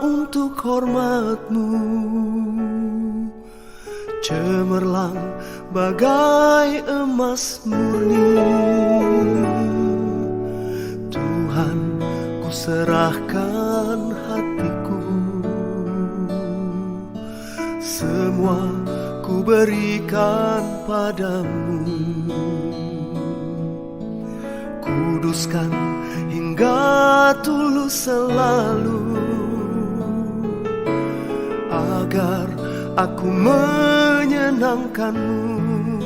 untuk hormat-Mu, cemerlang bagai emas murni. Tuhan, ku serahkan hatiku, semua ku berikan padamu. Kuduskan hingga tulus selalu, agar aku menyenangkan-Mu,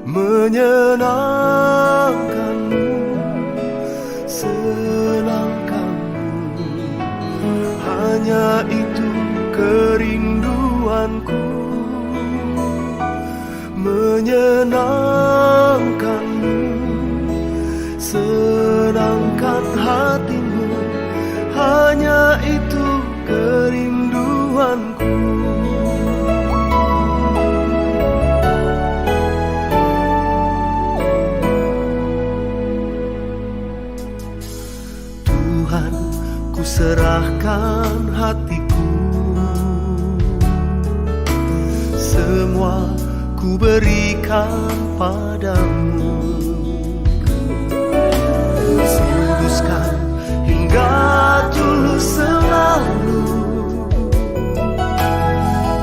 menyenangkan-Mu, senangkan-Mu. Hanya itu kerinduanku, menyenangkan-Mu, senangkan hati-Mu. Hanya itu kerinduanku. Tuhan, ku serahkan hatiku, semua ku berikan padamu. Kuduskan hingga tulus selalu,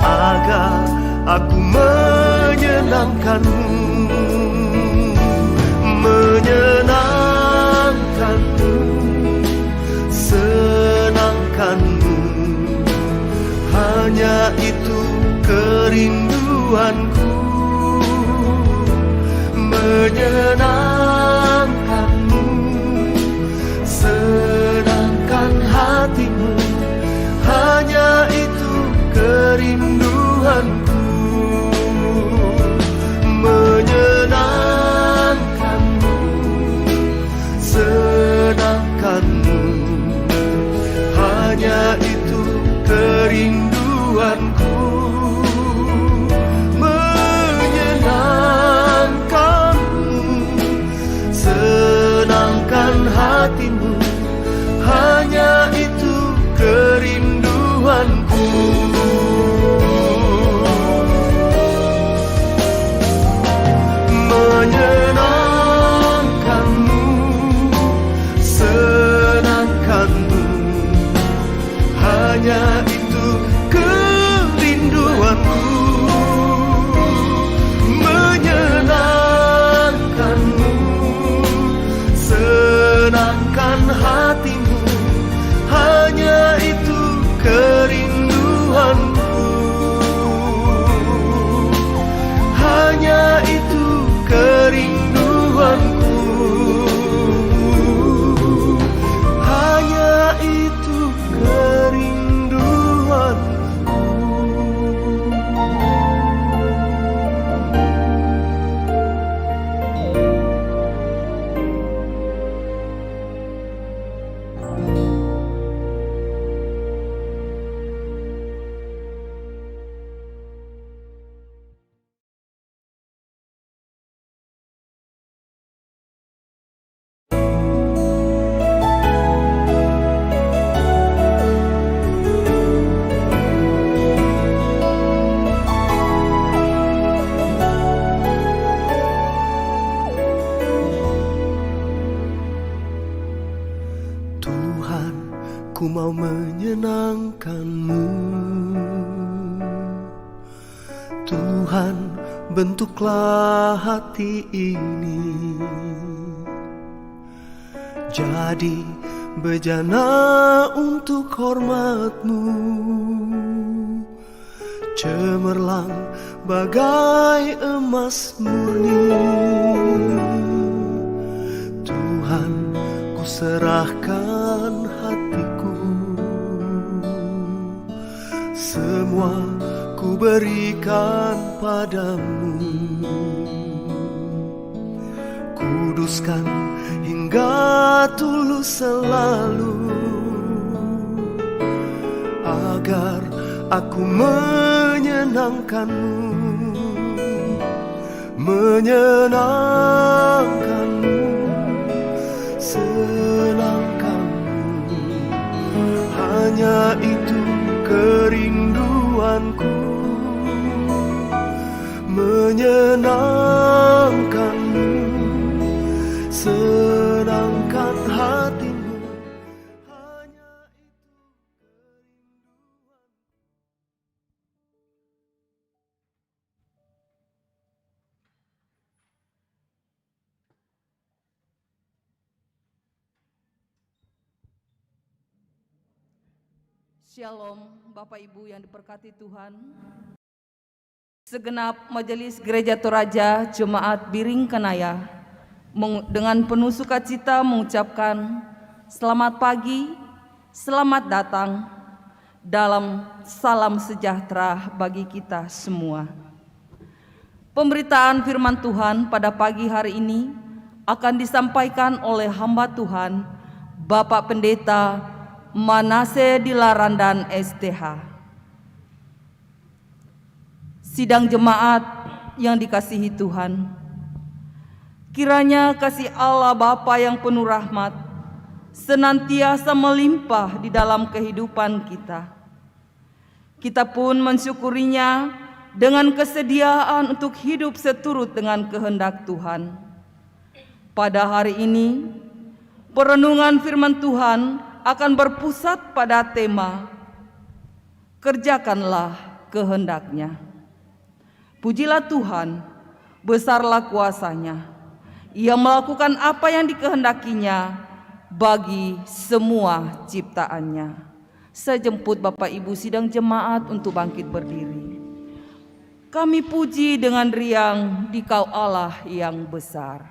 agar aku menyenangkan-Mu, menyenangkan-Mu, senangkan-Mu. Hanya itu kerinduanku, menyenangkan-Mu, senangkan hati-Mu. Hanya itu kerinduanku, menyenangkan-Mu, senangkan-Mu. Hanya itu kerinduanku, menyenangkan-Mu, senangkan hati-Mu. Hanya itu kerinduanku. Menyenangkan-Mu, senangkan-Mu. Hanya itu kerinduanku, menyenangkan-Mu, senangkan hati-Mu. Hanya itu kerinduanku, hanya itu kerinduanku, hanya itu kerinduanku. Tuhan, ku mau menyenangkan-Mu. Tuhan, bentuklah hati ini jadi bejana untuk hormat-Mu, cemerlang bagai emas murni. Tuhan, ku serahkan hatiku, semua ku berikan padamu. Kuduskan hingga tulus selalu, agar aku menyenangkan-Mu, menyenangkan-Mu, senangkan-Mu. hanya itu kerinduanku, menyenangkanmu, senangkan hatimu. Hanya itu kerinduan. Shalom Bapak Ibu yang diberkati Tuhan. Segenap Majelis Gereja Toraja Jemaat Biring Kenaya dengan penuh sukacita mengucapkan selamat pagi, selamat datang dalam salam sejahtera bagi kita semua. Pemberitaan firman Tuhan pada pagi hari ini akan disampaikan oleh hamba Tuhan Bapak Pendeta Manase Dilarandan STH. Sidang jemaat yang dikasihi Tuhan, kiranya kasih Allah Bapa yang penuh rahmat senantiasa melimpah di dalam kehidupan kita. Kita pun mensyukurinya dengan kesediaan untuk hidup seturut dengan kehendak Tuhan. Pada hari ini, perenungan firman Tuhan akan berpusat pada tema kerjakanlah kehendaknya. Pujilah Tuhan, besarlah kuasa-Nya. Ia melakukan apa yang dikehendakinya bagi semua ciptaannya. Saya jemput Bapak Ibu sidang jemaat untuk bangkit berdiri. Kami puji dengan riang Dikau Allah yang besar.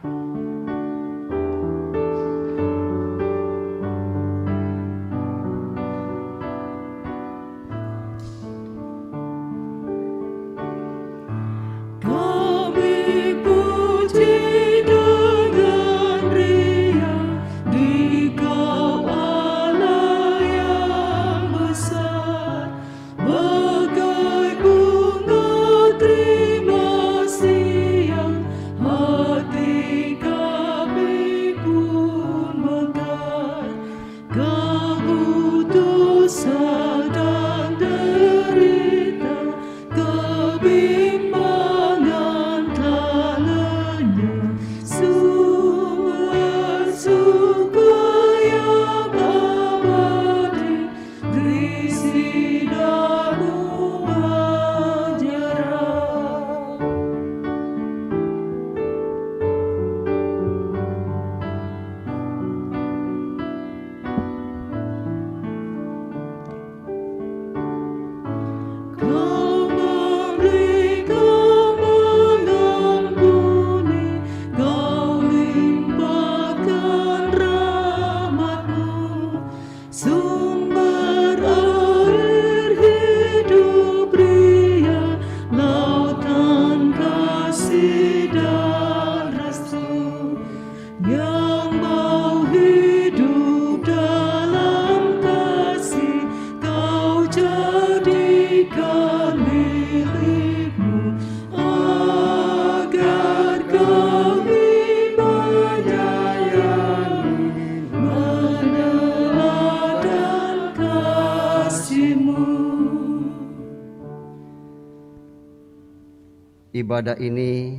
Ibadah ini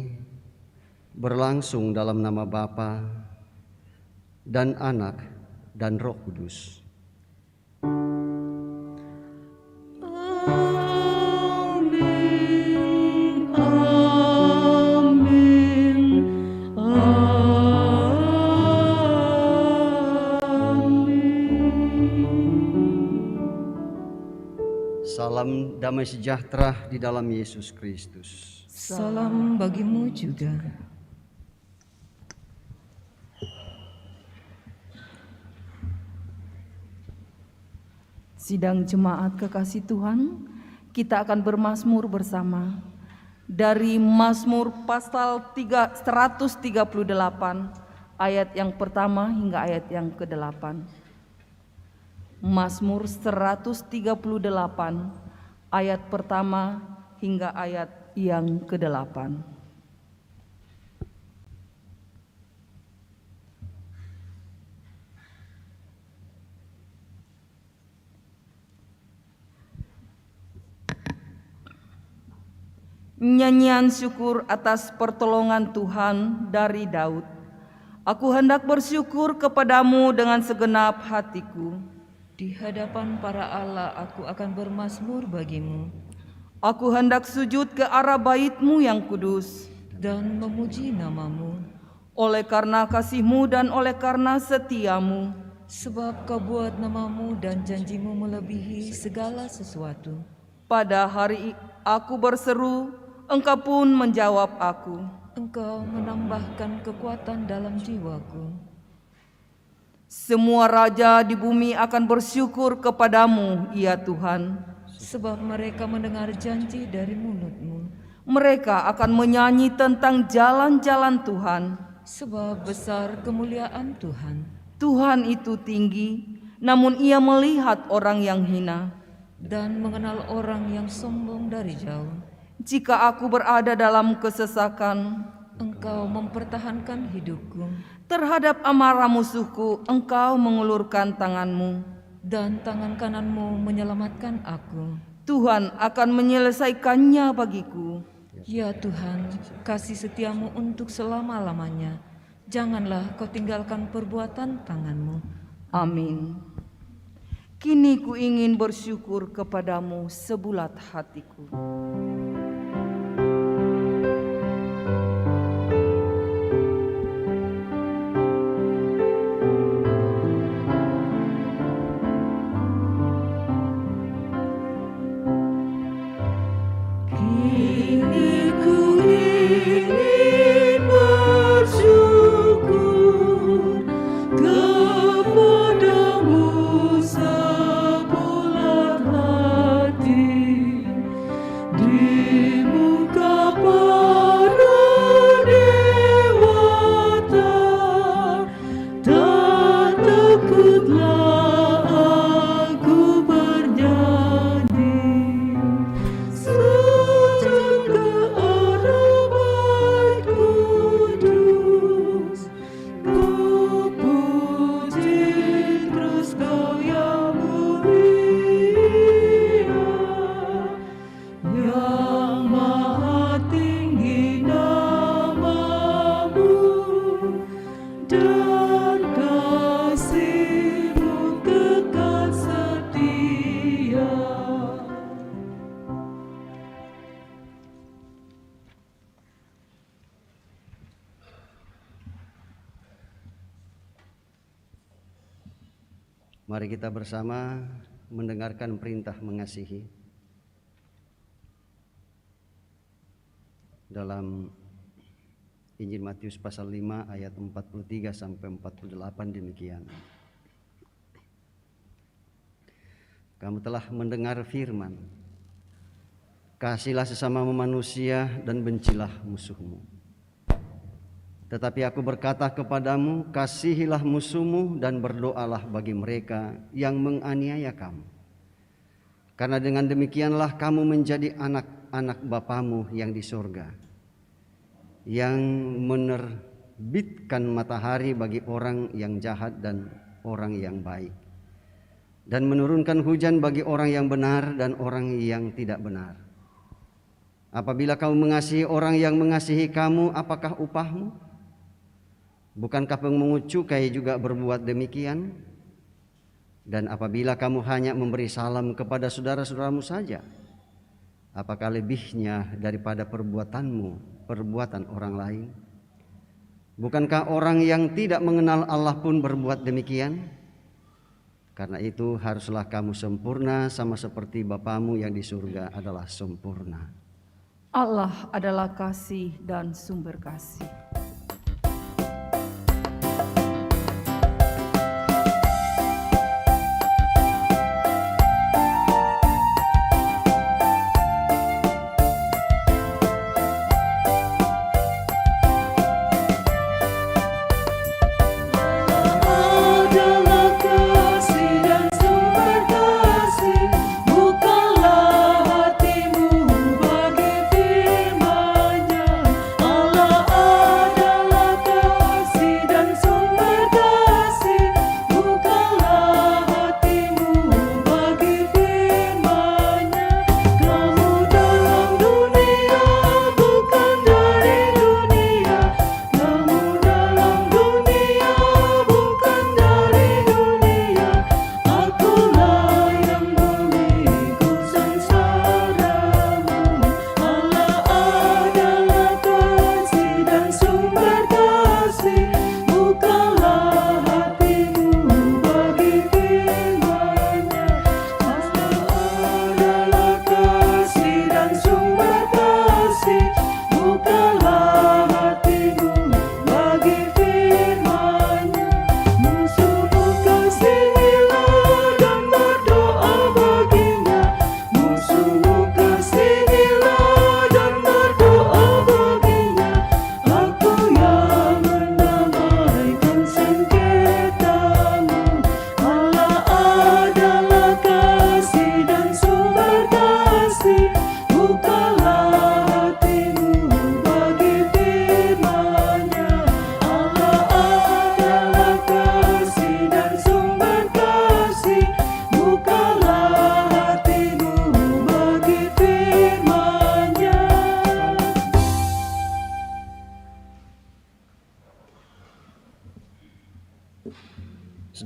berlangsung dalam nama Bapa dan Anak dan Roh Kudus. Amin, amin, amin. Salam damai sejahtera di dalam Yesus Kristus. Salam bagimu juga. Sidang jemaat kekasih Tuhan, kita akan bermazmur bersama dari Mazmur pasal 138 ayat yang pertama hingga ayat yang ke-8. Mazmur 138 ayat pertama hingga ayat yang ke-8. Nyanyian syukur atas pertolongan Tuhan dari Daud. Aku hendak bersyukur kepadamu dengan segenap hatiku. Di hadapan para Allah aku akan bermazmur bagimu Aku hendak sujud ke arah bait-Mu yang kudus. dan memuji namamu, Oleh karena kasih-Mu dan oleh karena setia-Mu. sebab kau buat namamu dan janjimu melebihi segala sesuatu. Pada hari aku berseru, Engkau pun menjawab aku. Engkau menambahkan kekuatan dalam jiwaku. Semua raja di bumi akan bersyukur kepadamu, ya Tuhan. Sebab mereka mendengar janji dari mulutmu. Mereka akan menyanyi tentang jalan-jalan Tuhan. Sebab besar kemuliaan Tuhan, Tuhan itu tinggi, namun Ia melihat orang yang hina. dan mengenal orang yang sombong dari jauh. Jika aku berada dalam kesesakan, Engkau mempertahankan hidupku, terhadap amarah musuhku Engkau mengulurkan tangan-Mu. dan tangan kananmu menyelamatkan aku. Tuhan akan menyelesaikannya bagiku. Ya Tuhan, kasih setiamu untuk selama-lamanya. Janganlah kau tinggalkan perbuatan tanganmu. Amin. Kini ku ingin bersyukur kepadamu sebulat hatiku. Mari kita bersama mendengarkan perintah mengasihi dalam Injil Matius pasal 5 ayat 43 sampai 48 demikian. Kamu telah mendengar firman, kasihilah sesama manusia dan bencilah musuhmu. Tetapi aku berkata kepadamu, kasihilah musuhmu dan berdoalah bagi mereka yang menganiaya kamu. Karena dengan demikianlah kamu menjadi anak-anak Bapamu yang di surga, yang menerbitkan matahari bagi orang yang jahat dan orang yang baik, dan menurunkan hujan bagi orang yang benar dan orang yang tidak benar. Apabila kamu mengasihi orang yang mengasihi kamu, apakah upahmu? Bukankah pemungut cukai juga berbuat demikian? Dan apabila kamu hanya memberi salam kepada saudara-saudaramu saja, apakah lebihnya daripada perbuatan orang lain? Bukankah orang yang tidak mengenal Allah pun berbuat demikian? Karena itu haruslah kamu sempurna sama seperti Bapamu yang di surga adalah sempurna. Allah adalah kasih dan sumber kasih. Allah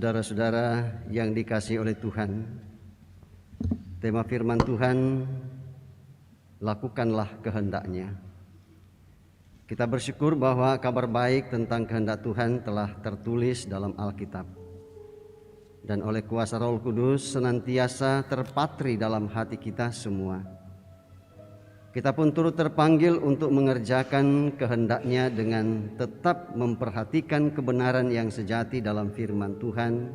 Saudara-saudara yang dikasihi oleh Tuhan, tema firman Tuhan, lakukanlah kehendak-Nya. Kita bersyukur bahwa kabar baik tentang kehendak Tuhan telah tertulis dalam Alkitab, dan oleh kuasa Roh Kudus senantiasa terpatri dalam hati kita semua. Kita pun turut terpanggil untuk mengerjakan kehendak-Nya dengan tetap memperhatikan kebenaran yang sejati dalam firman Tuhan,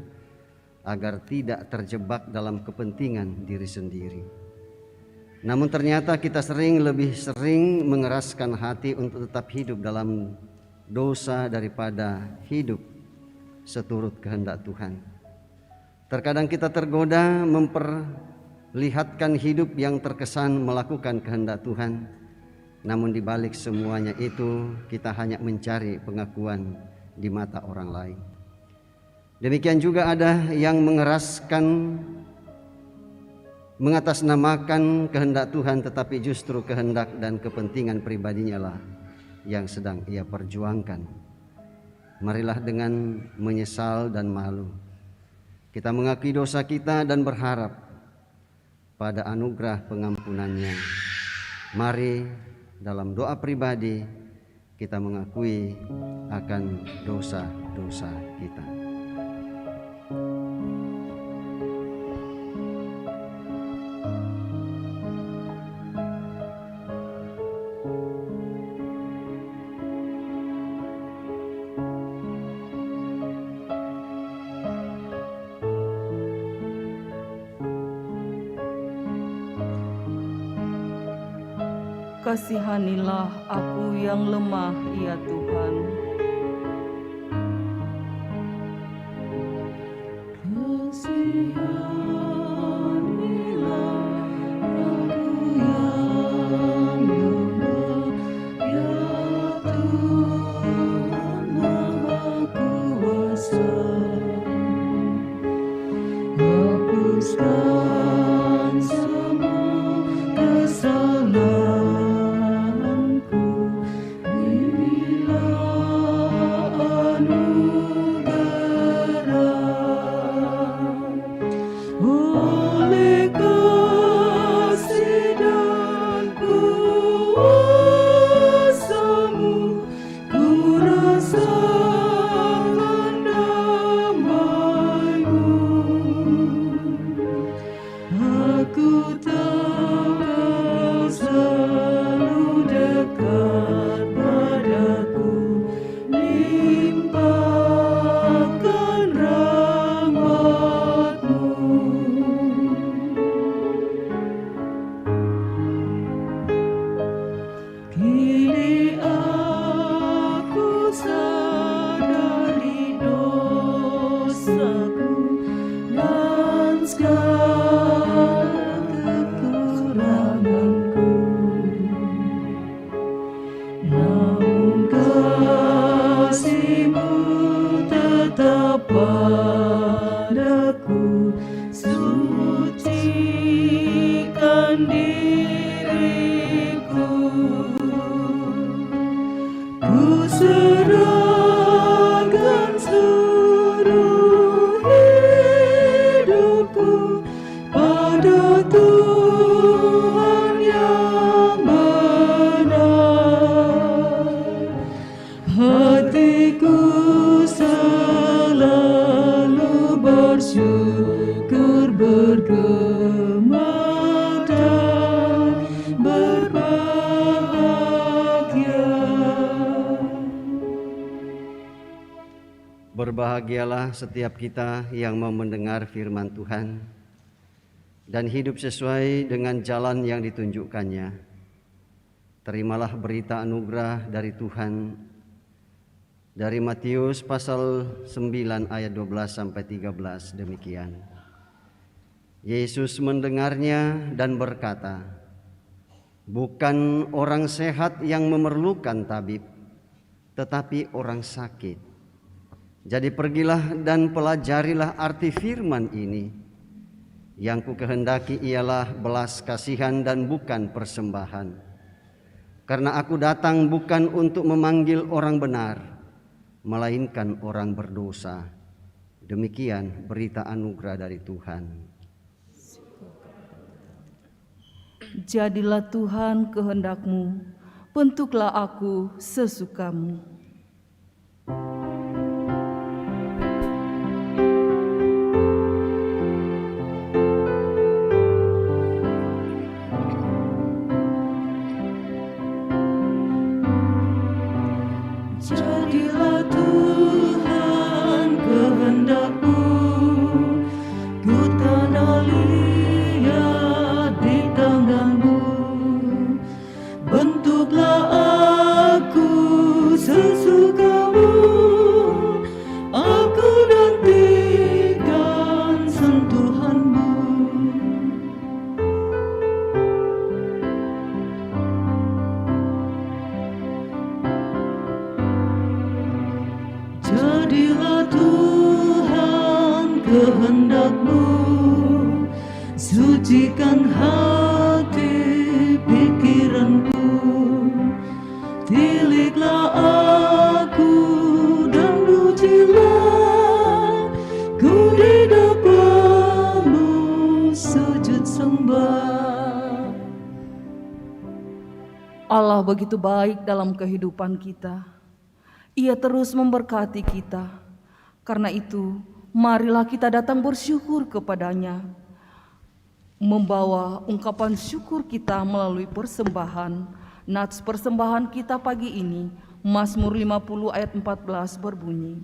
agar tidak terjebak dalam kepentingan diri sendiri. Namun ternyata kita lebih sering mengeraskan hati untuk tetap hidup dalam dosa daripada hidup seturut kehendak Tuhan. Terkadang kita tergoda memperlihatkan hidup yang terkesan melakukan kehendak Tuhan, namun di balik semuanya itu kita hanya mencari pengakuan di mata orang lain. Demikian juga ada yang mengatasnamakan kehendak Tuhan, tetapi justru kehendak dan kepentingan pribadinya lah yang sedang ia perjuangkan. Marilah dengan menyesal dan malu kita mengakui dosa kita dan berharap pada anugerah pengampunannya. Mari dalam doa pribadi kita mengakui akan dosa-dosa kita. Kasihanilah aku yang lemah, ya Tuhan. Berbahagialah setiap kita yang mau mendengar firman Tuhan dan hidup sesuai dengan jalan yang ditunjukkannya. Terimalah berita anugerah dari Tuhan dari Matius pasal 9 ayat 12 sampai 13 demikian. Yesus mendengarnya dan berkata, "Bukan orang sehat yang memerlukan tabib, tetapi orang sakit. Jadi pergilah dan pelajarilah arti firman ini. Yang ku kehendaki ialah belas kasihan dan bukan persembahan. Karena aku datang bukan untuk memanggil orang benar, melainkan orang berdosa. Demikian berita anugerah dari Tuhan. Jadilah Tuhan kehendak-Mu, bentuklah aku sesuka-Mu. Jadilah Tuhan kehendak-Mu, ku tanah liat di tangan-Mu. Bentuklah aku sesuka-Mu, aku nantikan sentuhan-Mu. Jadilah Tuhan kehendak-Mu, sucikan hati pikiranku. Tiliklah aku dan ujilah, ku di depan-Mu sujud sembah. Allah begitu baik dalam kehidupan kita. Ia terus memberkati kita. Karena itu, marilah kita datang bersyukur kepada-Nya, membawa ungkapan syukur kita melalui persembahan. Nats persembahan kita pagi ini, Mazmur 50 ayat 14 berbunyi,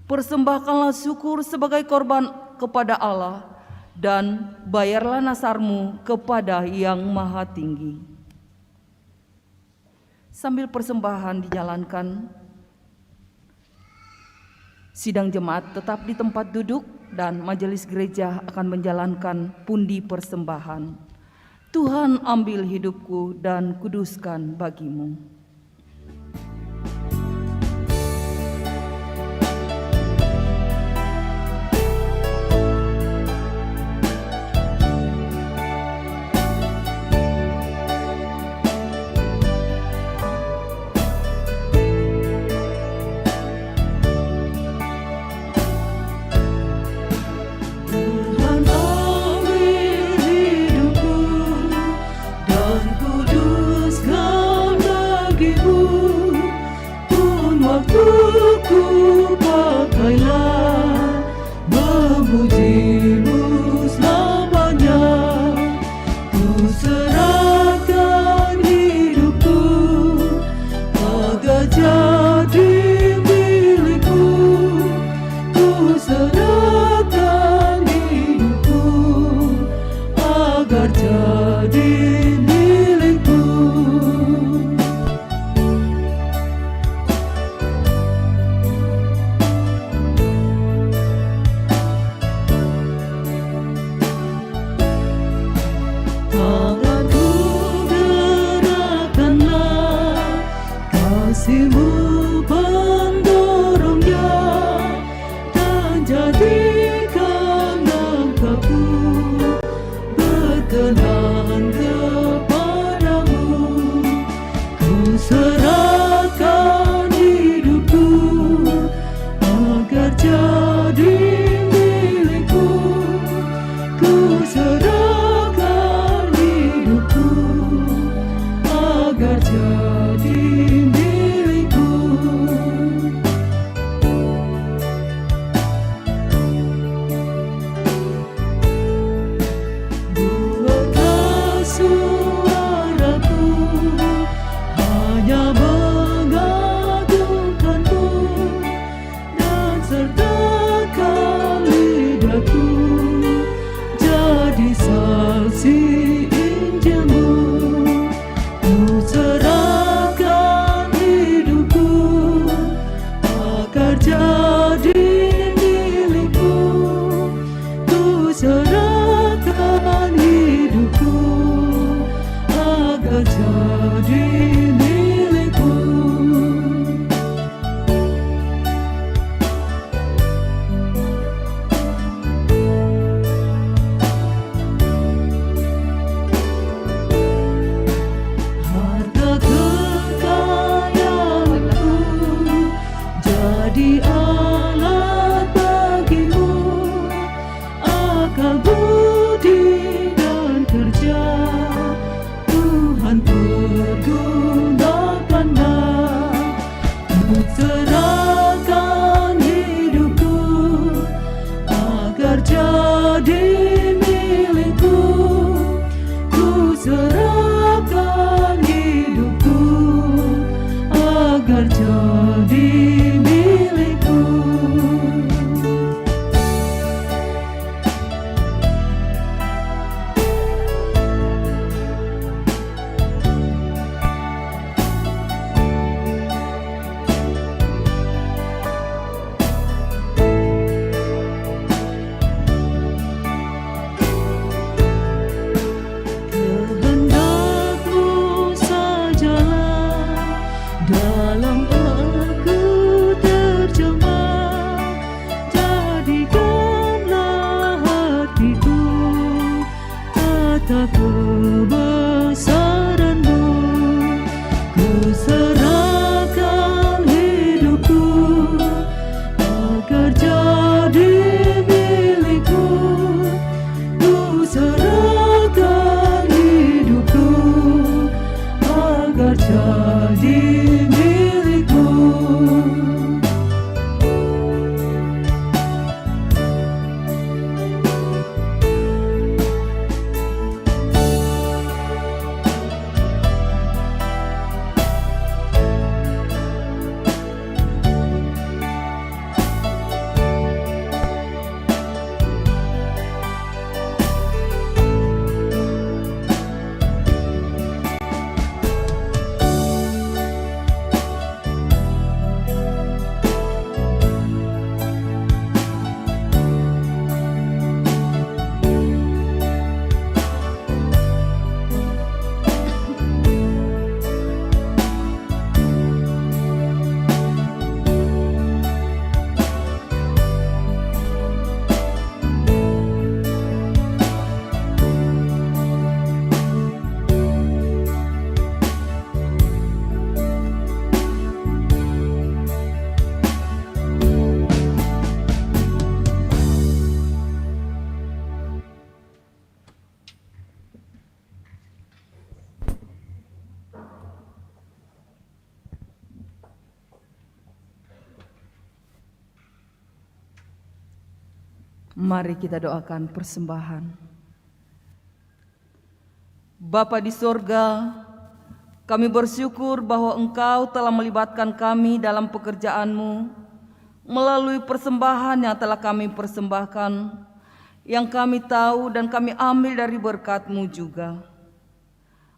persembahkanlah syukur sebagai korban kepada Allah, dan bayarlah nasarmu kepada Yang Maha Tinggi. Sambil persembahan dijalankan, sidang jemaat tetap di tempat duduk dan majelis gereja akan menjalankan pundi persembahan. Tuhan, ambil hidupku dan kuduskan bagi-Mu. Ku pakailah memuji-Mu selamanya. Ku serahkan hidupku agar jadi milik-Mu. Ku serahkan hidupku agar jadi milik-Mu. Tanganku gerakkanlah, kasih-Mu pendorongnya, dan jadikan langkahku berkenan kepada-Mu. Ku serahkan hidupku agar jadi milik-Mu. Ku serahkan hidupku agar jadi milik-Mu. Buatlah suaraku hanya nyata kebesaran-Mu. Ku serahkan hidupku agar jadi milik-Mu. Ku serahkan hidupku agar jadi milik-Mu. Mari kita doakan persembahan. Bapa di sorga, kami bersyukur bahwa Engkau telah melibatkan kami dalam pekerjaan-Mu melalui persembahan yang telah kami persembahkan, yang kami tahu dan kami ambil dari berkat-Mu juga.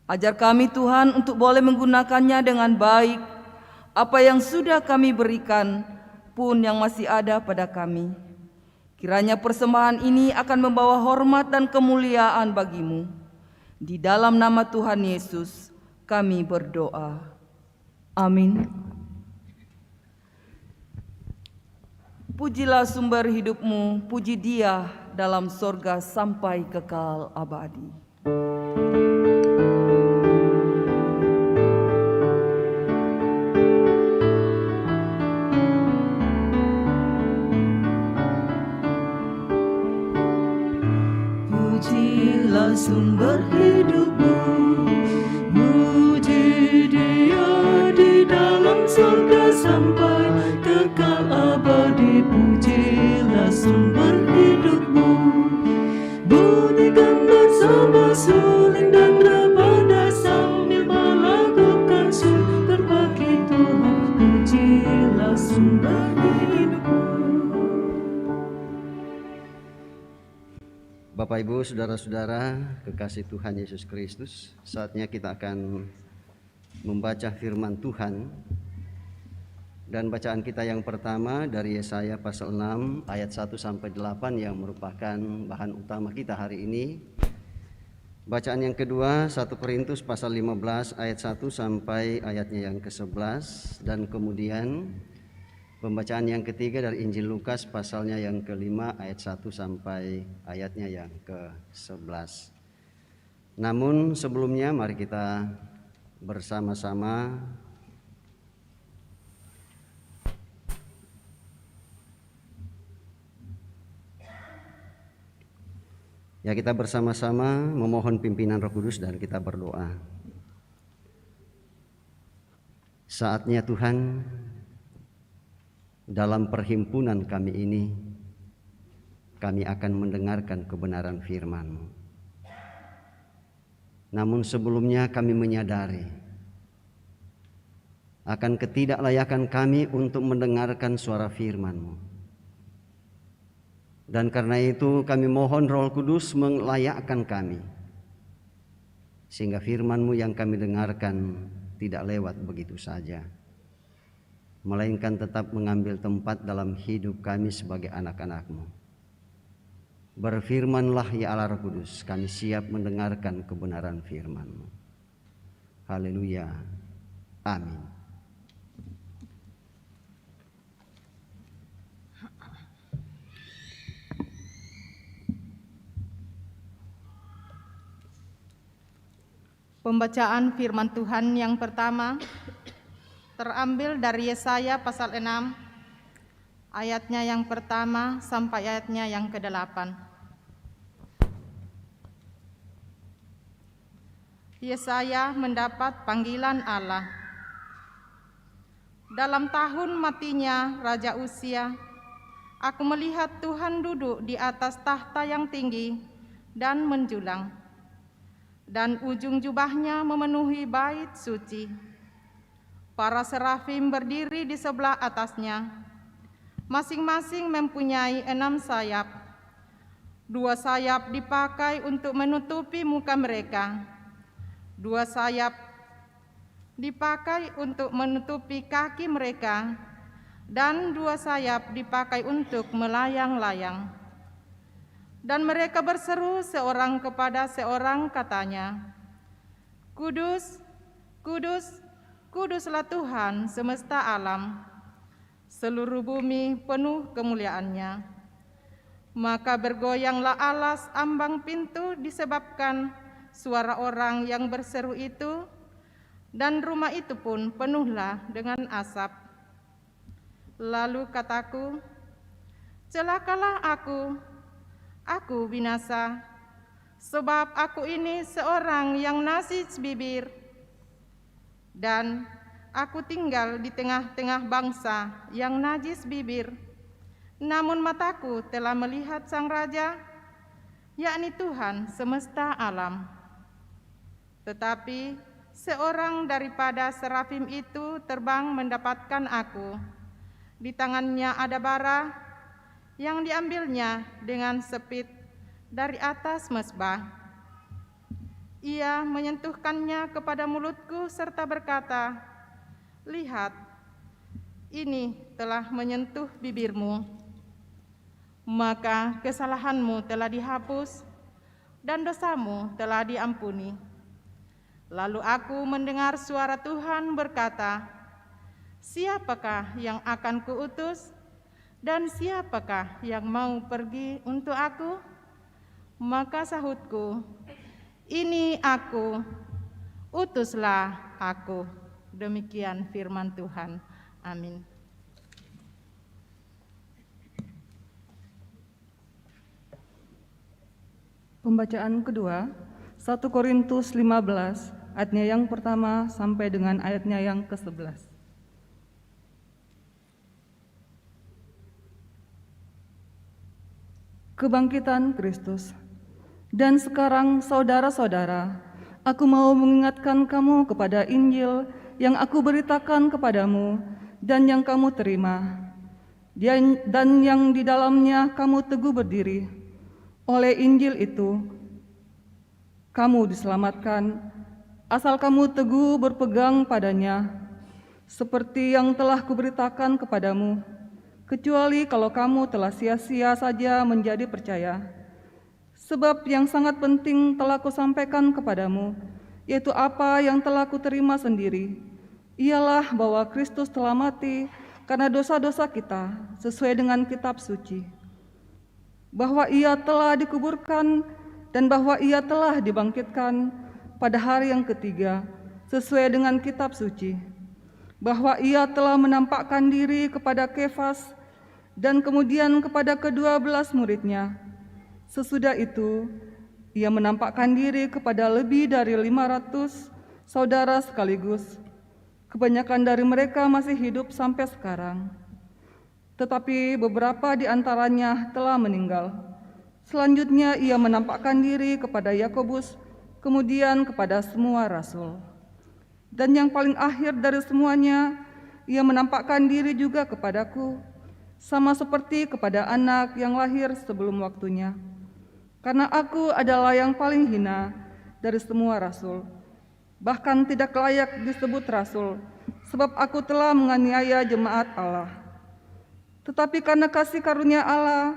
Ajar kami Tuhan untuk boleh menggunakannya dengan baik, apa yang sudah kami berikan pun yang masih ada pada kami. Kiranya persembahan ini akan membawa hormat dan kemuliaan bagi-Mu. Di dalam nama Tuhan Yesus kami berdoa. Amin. Pujilah sumber hidup-Mu, puji Dia dalam sorga sampai kekal abadi. Pujilah sumber hidup-Mu, puji Dia di dalam surga sampai kekal abadi. Pujilah sumber hidup-Mu, bunyikan bersama suling dan daripada sambil melakukan syukur bagi Tuhan. Pujilah sumber hidup-Mu. Bapak, Ibu, Saudara-saudara, kekasih Tuhan Yesus Kristus, saatnya kita akan membaca firman Tuhan. Dan bacaan kita yang pertama dari Yesaya pasal 6 ayat 1 sampai 8 yang merupakan bahan utama kita hari ini. Bacaan yang kedua 1 Korintus pasal 15 ayat 1 sampai ayatnya yang ke-11, dan kemudian pembacaan yang ketiga dari Injil Lukas pasalnya yang ke-5 ayat 1 sampai ayatnya yang ke-11. Namun sebelumnya mari kita bersama-sama memohon pimpinan Roh Kudus dan kita berdoa. Saatnya Tuhan, dalam perhimpunan kami ini, kami akan mendengarkan kebenaran firman-Mu. Namun sebelumnya kami menyadari akan ketidaklayakan kami untuk mendengarkan suara firman-Mu. Dan karena itu kami mohon Roh Kudus melayakkan kami, sehingga firman-Mu yang kami dengarkan tidak lewat begitu saja, melainkan tetap mengambil tempat dalam hidup kami sebagai anak-anak-Mu. Berfirmanlah ya Allah Roh Kudus, kami siap mendengarkan kebenaran firman-Mu. Haleluya. Amin. Pembacaan firman Tuhan yang pertama terambil dari Yesaya pasal 6 ayatnya yang pertama sampai ayatnya yang ke-8. Yesaya mendapat panggilan Allah. Dalam tahun matinya Raja Uzia, aku melihat Tuhan duduk di atas tahta yang tinggi dan menjulang, dan ujung jubahnya memenuhi bait suci. Para serafim berdiri di sebelah atasnya, masing-masing mempunyai 6 sayap. 2 sayap dipakai untuk menutupi muka mereka, 2 sayap dipakai untuk menutupi kaki mereka, dan 2 sayap dipakai untuk melayang-layang. Dan mereka berseru seorang kepada seorang, katanya, Kudus, kudus, kuduslah Tuhan semesta alam, seluruh bumi penuh kemuliaan-Nya. Maka bergoyanglah alas ambang pintu disebabkan suara orang yang berseru itu, dan rumah itu pun penuhlah dengan asap. Lalu kataku, celakalah aku binasa, sebab aku ini seorang yang najis bibir, dan aku tinggal di tengah-tengah bangsa yang najis bibir. Namun mataku telah melihat Sang Raja, yakni Tuhan semesta alam. Tetapi seorang daripada serafim itu terbang mendapatkan aku. Di tangannya ada bara yang diambilnya dengan sepit dari atas mezbah. Ia menyentuhkannya kepada mulutku serta berkata, lihat, ini telah menyentuh bibirmu, maka kesalahanmu telah dihapus dan dosamu telah diampuni. Lalu aku mendengar suara Tuhan berkata, siapakah yang akan kuutus? Dan siapakah yang mau pergi untuk aku? Maka sahutku, ini aku, utuslah aku. Demikian firman Tuhan. Amin. Pembacaan kedua, 1 Korintus 15, ayatnya yang pertama sampai dengan ayatnya yang ke-11. Kebangkitan Kristus. Dan sekarang saudara-saudara, aku mau mengingatkan kamu kepada Injil yang aku beritakan kepadamu dan yang kamu terima, dan yang di dalamnya kamu teguh berdiri. Oleh Injil itu, kamu diselamatkan, asal kamu teguh berpegang padanya, seperti yang telah kuberitakan kepadamu, kecuali kalau kamu telah sia-sia saja menjadi percaya. Sebab yang sangat penting telah kusampaikan kepadamu, yaitu apa yang telah kuterima sendiri, ialah bahwa Kristus telah mati karena dosa-dosa kita sesuai dengan kitab suci, bahwa Ia telah dikuburkan dan bahwa Ia telah dibangkitkan pada hari yang ketiga sesuai dengan kitab suci, bahwa Ia telah menampakkan diri kepada Kefas dan kemudian kepada ke-12 muridnya. Sesudah itu, Ia menampakkan diri kepada lebih dari 500 saudara sekaligus. Kebanyakan dari mereka masih hidup sampai sekarang, tetapi beberapa di antaranya telah meninggal. Selanjutnya Ia menampakkan diri kepada Yakobus, kemudian kepada semua rasul. Dan yang paling akhir dari semuanya, Ia menampakkan diri juga kepadaku, sama seperti kepada anak yang lahir sebelum waktunya. Karena aku adalah yang paling hina dari semua rasul, bahkan tidak layak disebut rasul, sebab aku telah menganiaya jemaat Allah. Tetapi karena kasih karunia Allah,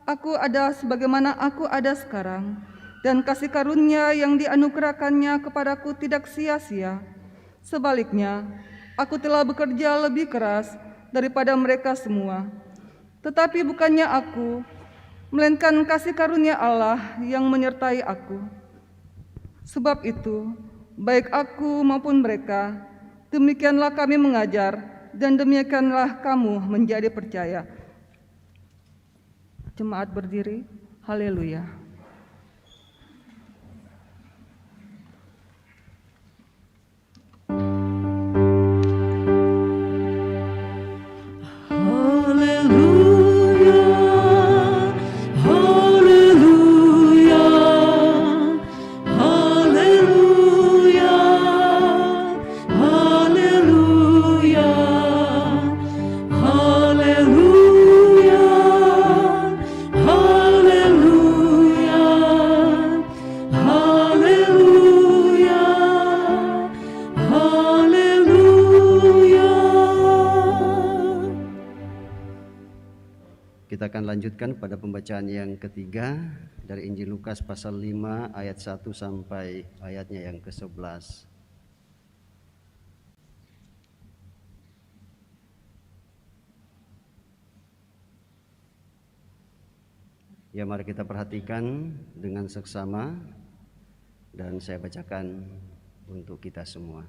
aku ada sebagaimana aku ada sekarang, dan kasih karunia yang dianugerahkannya kepadaku tidak sia-sia. Sebaliknya, aku telah bekerja lebih keras daripada mereka semua. Tetapi bukannya aku, melainkan kasih karunia Allah yang menyertai aku. Sebab itu, baik aku maupun mereka. Demikianlah kami mengajar, dan demikianlah kamu menjadi percaya. Jemaat berdiri, haleluya. Kita akan lanjutkan pada pembacaan yang ketiga dari Injil Lukas pasal 5 ayat 1 sampai ayatnya yang ke-11. Ya, mari kita perhatikan dengan seksama dan saya bacakan untuk kita semua.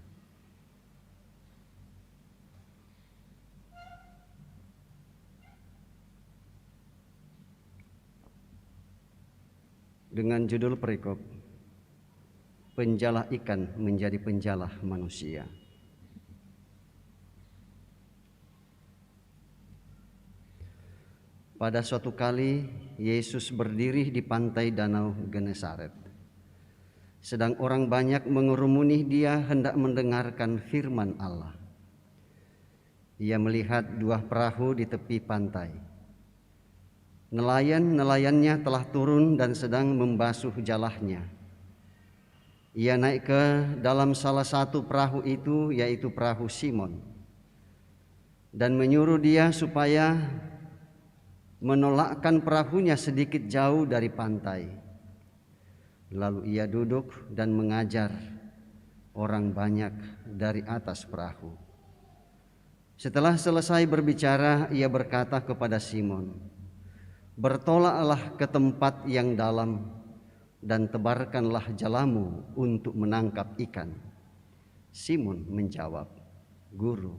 Dengan judul perikop, penjala ikan menjadi penjala manusia. Pada suatu kali, Yesus berdiri di pantai Danau Genesaret. Sedang orang banyak mengerumuni dia hendak mendengarkan firman Allah. Ia melihat dua perahu di tepi pantai. Nelayan-nelayannya telah turun dan sedang membasuh jalahnya. Ia naik ke dalam salah satu perahu itu, yaitu perahu Simon, dan menyuruh dia supaya menolakkan perahunya sedikit jauh dari pantai. Lalu ia duduk dan mengajar orang banyak dari atas perahu. Setelah selesai berbicara, ia berkata kepada Simon, "Bertolaklah ke tempat yang dalam dan tebarkanlah jalamu untuk menangkap ikan." Simon menjawab, "Guru,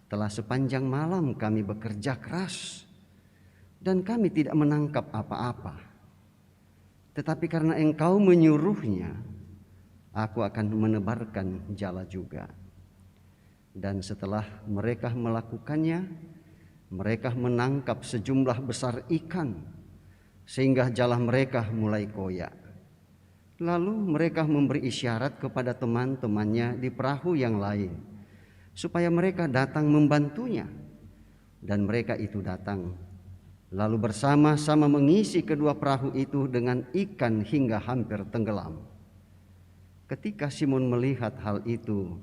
telah sepanjang malam kami bekerja keras dan kami tidak menangkap apa-apa. Tetapi karena Engkau menyuruhnya, aku akan menebarkan jala juga." Dan setelah mereka melakukannya, mereka menangkap sejumlah besar ikan sehingga jala mereka mulai koyak. Lalu mereka memberi isyarat kepada teman-temannya di perahu yang lain supaya mereka datang membantunya. Dan mereka itu datang, lalu bersama-sama mengisi kedua perahu itu dengan ikan hingga hampir tenggelam. Ketika Simon melihat hal itu,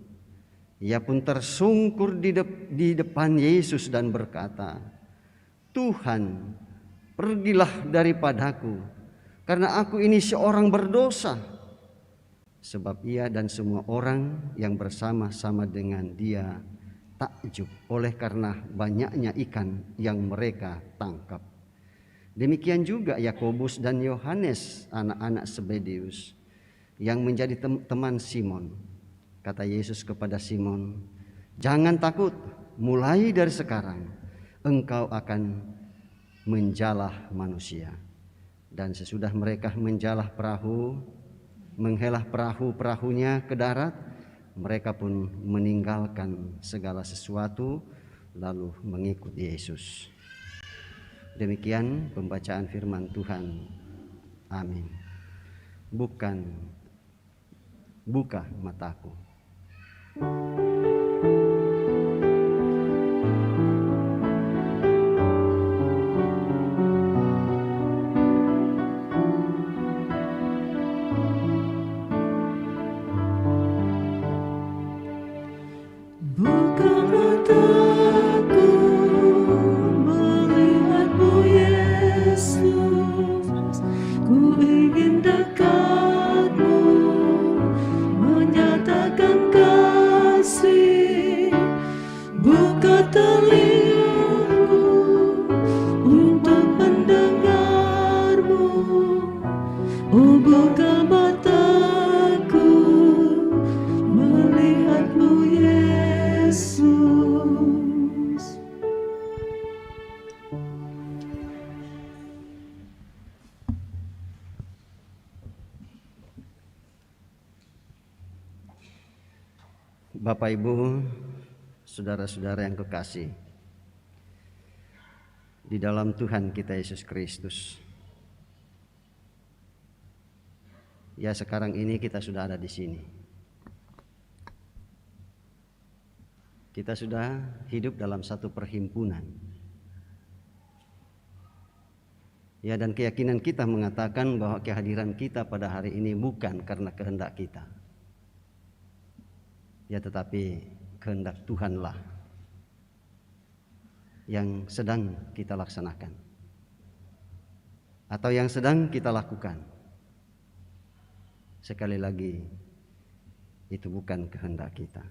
ia pun tersungkur di depan Yesus dan berkata, "Tuhan, pergilah daripadaku, karena aku ini seorang berdosa." Sebab ia dan semua orang yang bersama-sama dengan dia takjub oleh karena banyaknya ikan yang mereka tangkap. Demikian juga Yakobus dan Yohanes, anak-anak Zebedeus, yang menjadi teman Simon. Kata Yesus kepada Simon, "Jangan takut, mulai dari sekarang engkau akan menjalah manusia." Dan sesudah mereka menjalah perahu, menghelah perahu-perahunya ke darat, mereka pun meninggalkan segala sesuatu lalu mengikut Yesus. Demikian pembacaan firman Tuhan. Amin. Buka mataku. Buka mataku melihat-Mu Yesus, ku ingin dekat-Mu, menyatakan kasih Bapak Ibu, saudara-saudara yang kekasih di dalam Tuhan kita Yesus Kristus. Ya, sekarang ini kita sudah ada di sini. Kita sudah hidup dalam satu perhimpunan. Ya, dan keyakinan kita mengatakan bahwa kehadiran kita pada hari ini bukan karena kehendak kita. Ya, tetapi kehendak Tuhanlah yang sedang kita laksanakan atau yang sedang kita lakukan. Sekali lagi, itu bukan kehendak kita.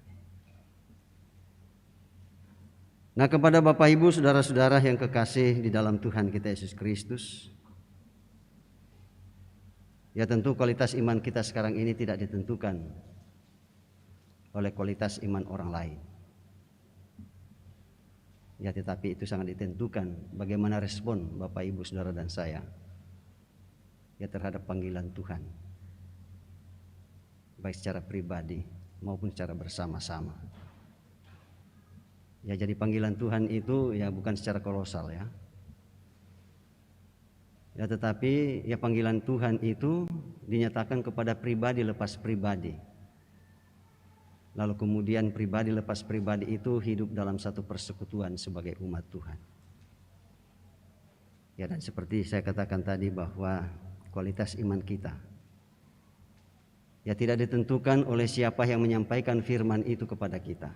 Nah, kepada Bapak Ibu, saudara-saudara yang kekasih di dalam Tuhan kita Yesus Kristus, ya tentu kualitas iman kita sekarang ini tidak ditentukan oleh kualitas iman orang lain. Ya, tetapi itu sangat ditentukan bagaimana respon Bapak Ibu, saudara dan saya ya terhadap panggilan Tuhan, baik secara pribadi maupun secara bersama-sama. Ya, jadi panggilan Tuhan itu ya bukan secara kolosal ya. Ya, tetapi ya panggilan Tuhan itu dinyatakan kepada pribadi lepas pribadi. Lalu kemudian pribadi lepas pribadi itu hidup dalam satu persekutuan sebagai umat Tuhan. Ya, dan seperti saya katakan tadi bahwa kualitas iman kita ya tidak ditentukan oleh siapa yang menyampaikan firman itu kepada kita.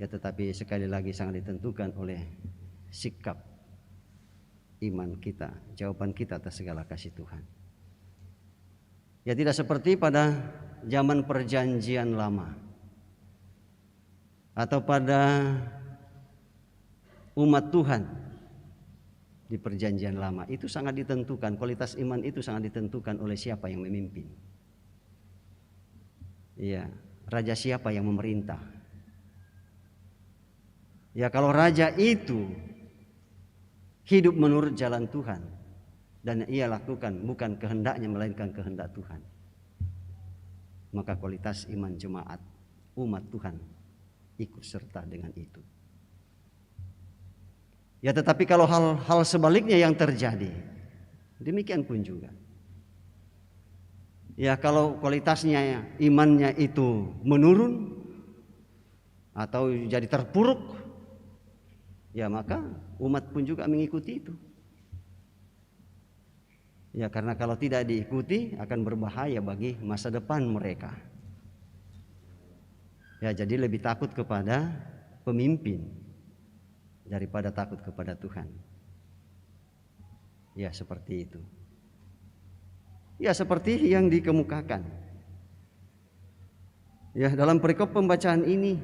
Ya, tetapi sekali lagi sangat ditentukan oleh sikap iman kita, jawaban kita atas segala kasih Tuhan. Ya, tidak seperti pada zaman perjanjian lama atau pada umat Tuhan di perjanjian lama. Itu sangat ditentukan, kualitas iman itu sangat ditentukan oleh siapa yang memimpin. Ya, raja siapa yang memerintah. Ya, kalau raja itu hidup menurut jalan Tuhan dan ia lakukan bukan kehendaknya melainkan kehendak Tuhan, maka kualitas iman jemaat umat Tuhan ikut serta dengan itu. Ya, tetapi kalau hal sebaliknya yang terjadi, demikian pun juga. Ya, kalau kualitasnya imannya itu menurun atau jadi terpuruk, ya maka umat pun juga mengikuti itu. Ya, karena kalau tidak diikuti akan berbahaya bagi masa depan mereka. Ya, jadi lebih takut kepada pemimpin daripada takut kepada Tuhan. Ya, seperti itu. Ya, seperti yang dikemukakan. Ya, dalam perikop pembacaan ini,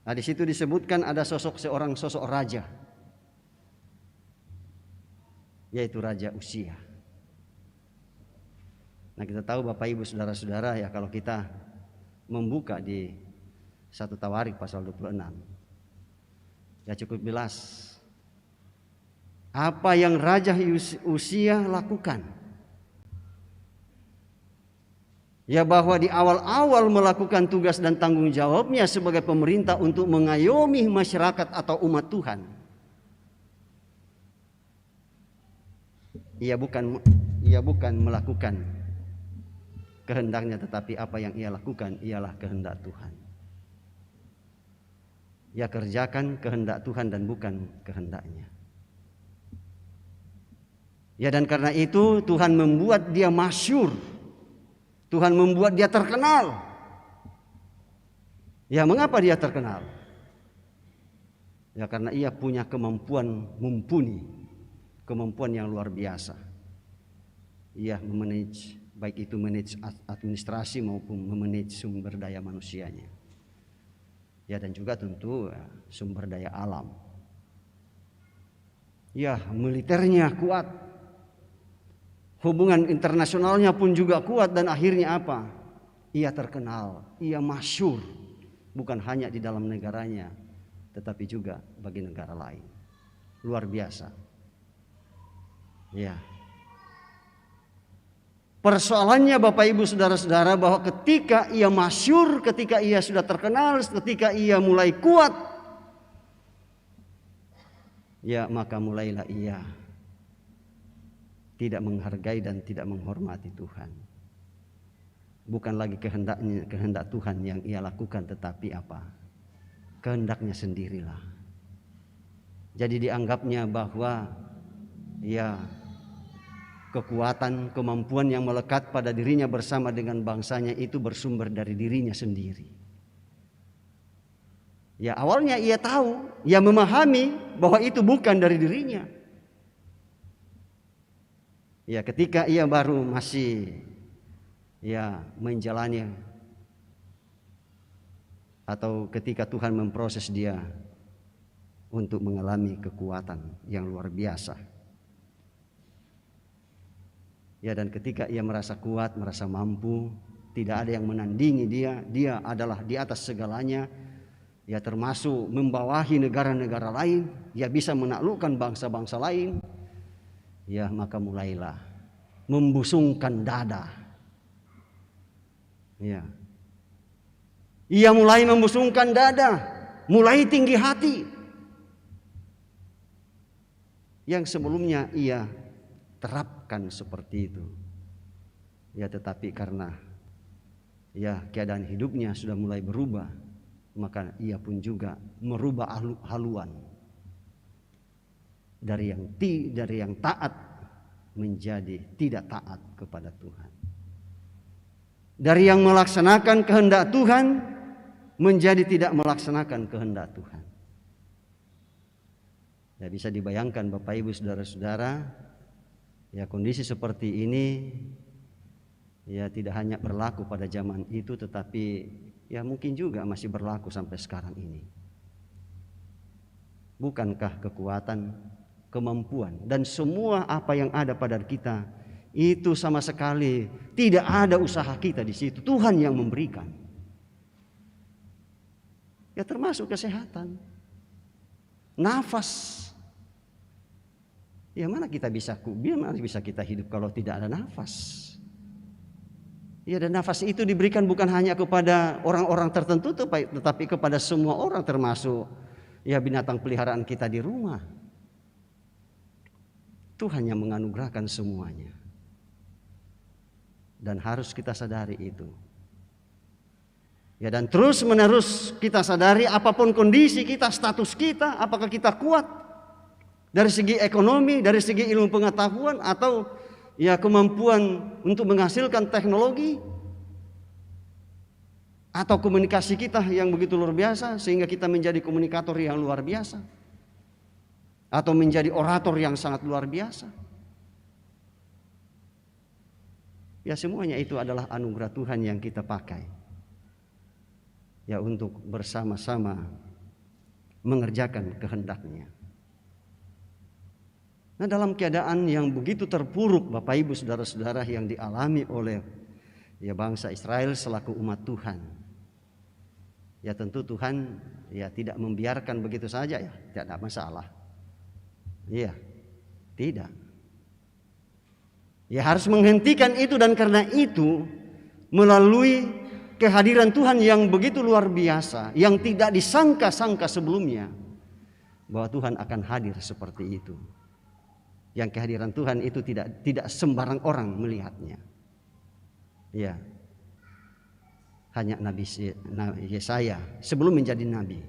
nah, di situ disebutkan ada sosok raja, yaitu Raja Uzia. Nah, kita tahu Bapak Ibu saudara-saudara ya, kalau kita membuka di 1 Tawarik pasal 26, ya cukup jelas apa yang Raja Uzia lakukan. Ya, bahwa di awal-awal melakukan tugas dan tanggung jawabnya sebagai pemerintah untuk mengayomi masyarakat atau umat Tuhan, ia bukan melakukan kehendaknya, tetapi apa yang ia lakukan ialah kehendak Tuhan. Ia kerjakan kehendak Tuhan dan bukan kehendaknya. Ya, dan karena itu Tuhan membuat dia masyhur. Tuhan membuat dia terkenal. Ya, mengapa dia terkenal? Ya, karena ia punya kemampuan mumpuni, kemampuan yang luar biasa. Ia memanage, baik itu manage administrasi maupun memanage sumber daya manusianya. Ya, dan juga tentu sumber daya alam. Ya, militernya kuat. Hubungan internasionalnya pun juga kuat, dan akhirnya apa? Ia terkenal, ia masyhur, bukan hanya di dalam negaranya, tetapi juga bagi negara lain. Luar biasa. Ya. Persoalannya Bapak Ibu Saudara-saudara bahwa ketika ia masyhur, ketika ia sudah terkenal, ketika ia mulai kuat, ya maka mulailah ia tidak menghargai dan tidak menghormati Tuhan. Bukan lagi kehendak Tuhan yang ia lakukan, tetapi apa? Kehendaknya sendirilah. Jadi dianggapnya bahwa ya kekuatan, kemampuan yang melekat pada dirinya bersama dengan bangsanya itu bersumber dari dirinya sendiri. Ya awalnya ia tahu, ia memahami bahwa itu bukan dari dirinya. Ya ketika ia baru masih menjalani, atau ketika Tuhan memproses dia untuk mengalami kekuatan yang luar biasa. Ya dan ketika ia merasa kuat, merasa mampu, tidak ada yang menandingi dia, dia adalah di atas segalanya. Ya termasuk membawahi negara-negara lain, ya bisa menaklukkan bangsa-bangsa lain. Ya maka mulailah membusungkan dada. Ya. Ia mulai membusungkan dada, mulai tinggi hati. Yang sebelumnya ia terapkan seperti itu. Ya tetapi karena ya keadaan hidupnya sudah mulai berubah, maka ia pun juga merubah haluan dari yang taat menjadi tidak taat kepada Tuhan. Dari yang melaksanakan kehendak Tuhan menjadi tidak melaksanakan kehendak Tuhan. Ya bisa dibayangkan Bapak Ibu Saudara-saudara, ya kondisi seperti ini ya tidak hanya berlaku pada zaman itu, tetapi ya mungkin juga masih berlaku sampai sekarang ini. Bukankah kekuatan, kemampuan dan semua apa yang ada pada kita itu sama sekali tidak ada usaha kita di situ, Tuhan yang memberikan. Ya termasuk kesehatan, nafas. Ya mana kita bisa kita hidup kalau tidak ada nafas? Ya dan nafas itu diberikan bukan hanya kepada orang-orang tertentu, tetapi kepada semua orang, termasuk ya binatang peliharaan kita di rumah. Tuhan yang menganugerahkan semuanya. Dan harus kita sadari itu. Ya dan terus menerus kita sadari apapun kondisi kita, status kita, apakah kita kuat dari segi ekonomi, dari segi ilmu pengetahuan, atau ya kemampuan untuk menghasilkan teknologi, atau komunikasi kita yang begitu luar biasa sehingga kita menjadi komunikator yang luar biasa, atau menjadi orator yang sangat luar biasa. Ya semuanya itu adalah anugerah Tuhan yang kita pakai ya untuk bersama-sama mengerjakan kehendak-Nya. Nah dalam keadaan yang begitu terpuruk Bapak Ibu Saudara-saudara yang dialami oleh ya bangsa Israel selaku umat Tuhan, ya tentu Tuhan ya tidak membiarkan begitu saja, ya tidak ada masalah. Iya, tidak. Ya harus menghentikan itu, dan karena itu melalui kehadiran Tuhan yang begitu luar biasa, yang tidak disangka-sangka sebelumnya bahwa Tuhan akan hadir seperti itu. Yang kehadiran Tuhan itu tidak sembarang orang melihatnya. Ya. Hanya Nabi Yesaya sebelum menjadi nabi,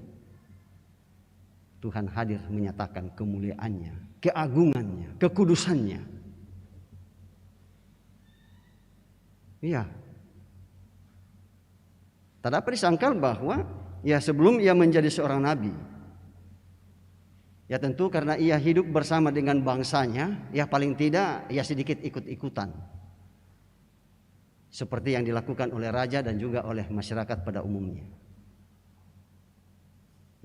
Tuhan hadir menyatakan kemuliaannya, keagungannya, kekudusannya. Iya. Tak dapat disangkal bahwa ya sebelum ia menjadi seorang nabi, ya tentu karena ia hidup bersama dengan bangsanya, ya paling tidak ya sedikit ikut-ikutan. Seperti yang dilakukan oleh raja dan juga oleh masyarakat pada umumnya.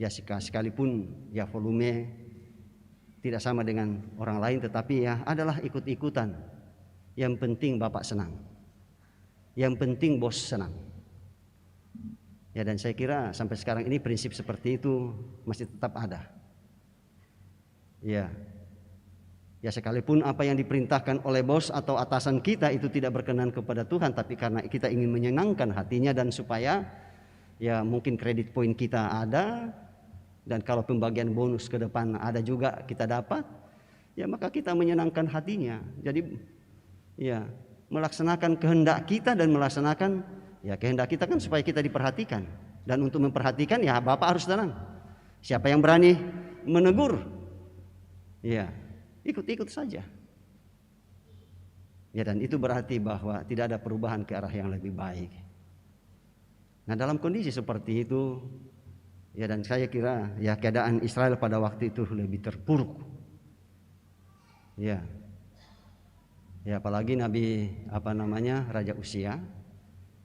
Ya sekalipun ya volume tidak sama dengan orang lain, tetapi ya adalah ikut-ikutan. Yang penting bapak senang. Yang penting bos senang. Ya dan saya kira sampai sekarang ini prinsip seperti itu masih tetap ada. Ya. Ya sekalipun apa yang diperintahkan oleh bos atau atasan kita itu tidak berkenan kepada Tuhan, tapi karena kita ingin menyenangkan hatinya dan supaya ya mungkin kredit poin kita ada, dan kalau pembagian bonus ke depan ada juga kita dapat, ya maka kita menyenangkan hatinya. Jadi ya melaksanakan kehendak kita dan melaksanakan ya kehendak kita kan supaya kita diperhatikan. Dan untuk memperhatikan ya Bapak harus tenang. Siapa yang berani menegur, ya ikut-ikut saja. Ya dan itu berarti bahwa tidak ada perubahan ke arah yang lebih baik. Nah dalam kondisi seperti itu, ya dan saya kira ya keadaan Israel pada waktu itu lebih terpuruk. Ya, ya apalagi Raja Uzia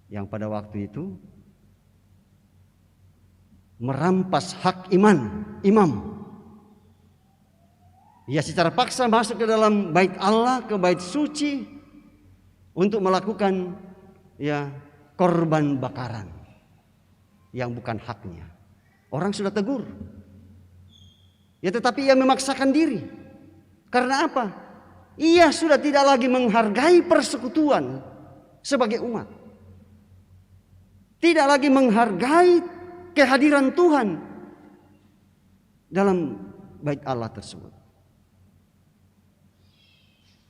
yang pada waktu itu merampas hak imam. Ya secara paksa masuk ke dalam bait Allah, ke bait suci untuk melakukan ya korban bakaran yang bukan haknya. Orang sudah tegur. Ya tetapi ia memaksakan diri. Karena apa? Ia sudah tidak lagi menghargai persekutuan sebagai umat. Tidak lagi menghargai kehadiran Tuhan dalam bait Allah tersebut.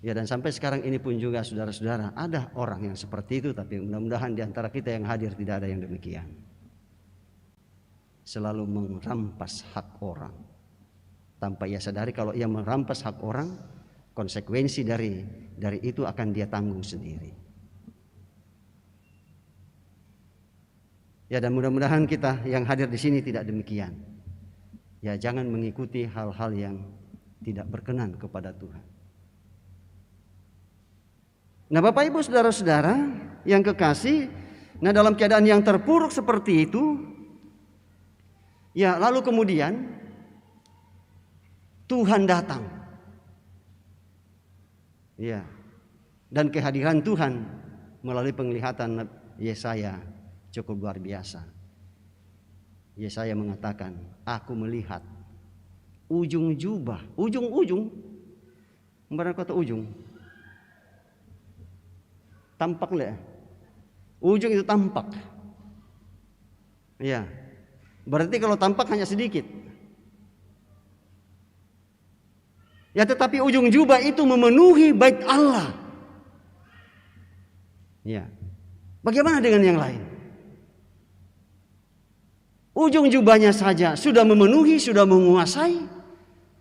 Ya dan sampai sekarang ini pun juga saudara-saudara ada orang yang seperti itu, tapi mudah-mudahan di antara kita yang hadir tidak ada yang demikian. Selalu merampas hak orang tanpa ia sadari kalau ia merampas hak orang, konsekuensi dari itu akan dia tanggung sendiri. Ya dan mudah-mudahan kita yang hadir di sini tidak demikian. Ya jangan mengikuti hal-hal yang tidak berkenan kepada Tuhan. Nah Bapak Ibu saudara-saudara yang kekasih, nah dalam keadaan yang terpuruk seperti itu, ya lalu kemudian Tuhan datang. Ya. Dan kehadiran Tuhan melalui penglihatan Yesaya cukup luar biasa. Yesaya mengatakan, aku melihat ujung jubah, ujung-ujung, kemarin kata ujung, tampak lah, ujung itu tampak. Ya, berarti kalau tampak hanya sedikit. Ya, tetapi ujung jubah itu memenuhi bait Allah. Ya, bagaimana dengan yang lain? Ujung jubahnya saja sudah memenuhi, sudah menguasai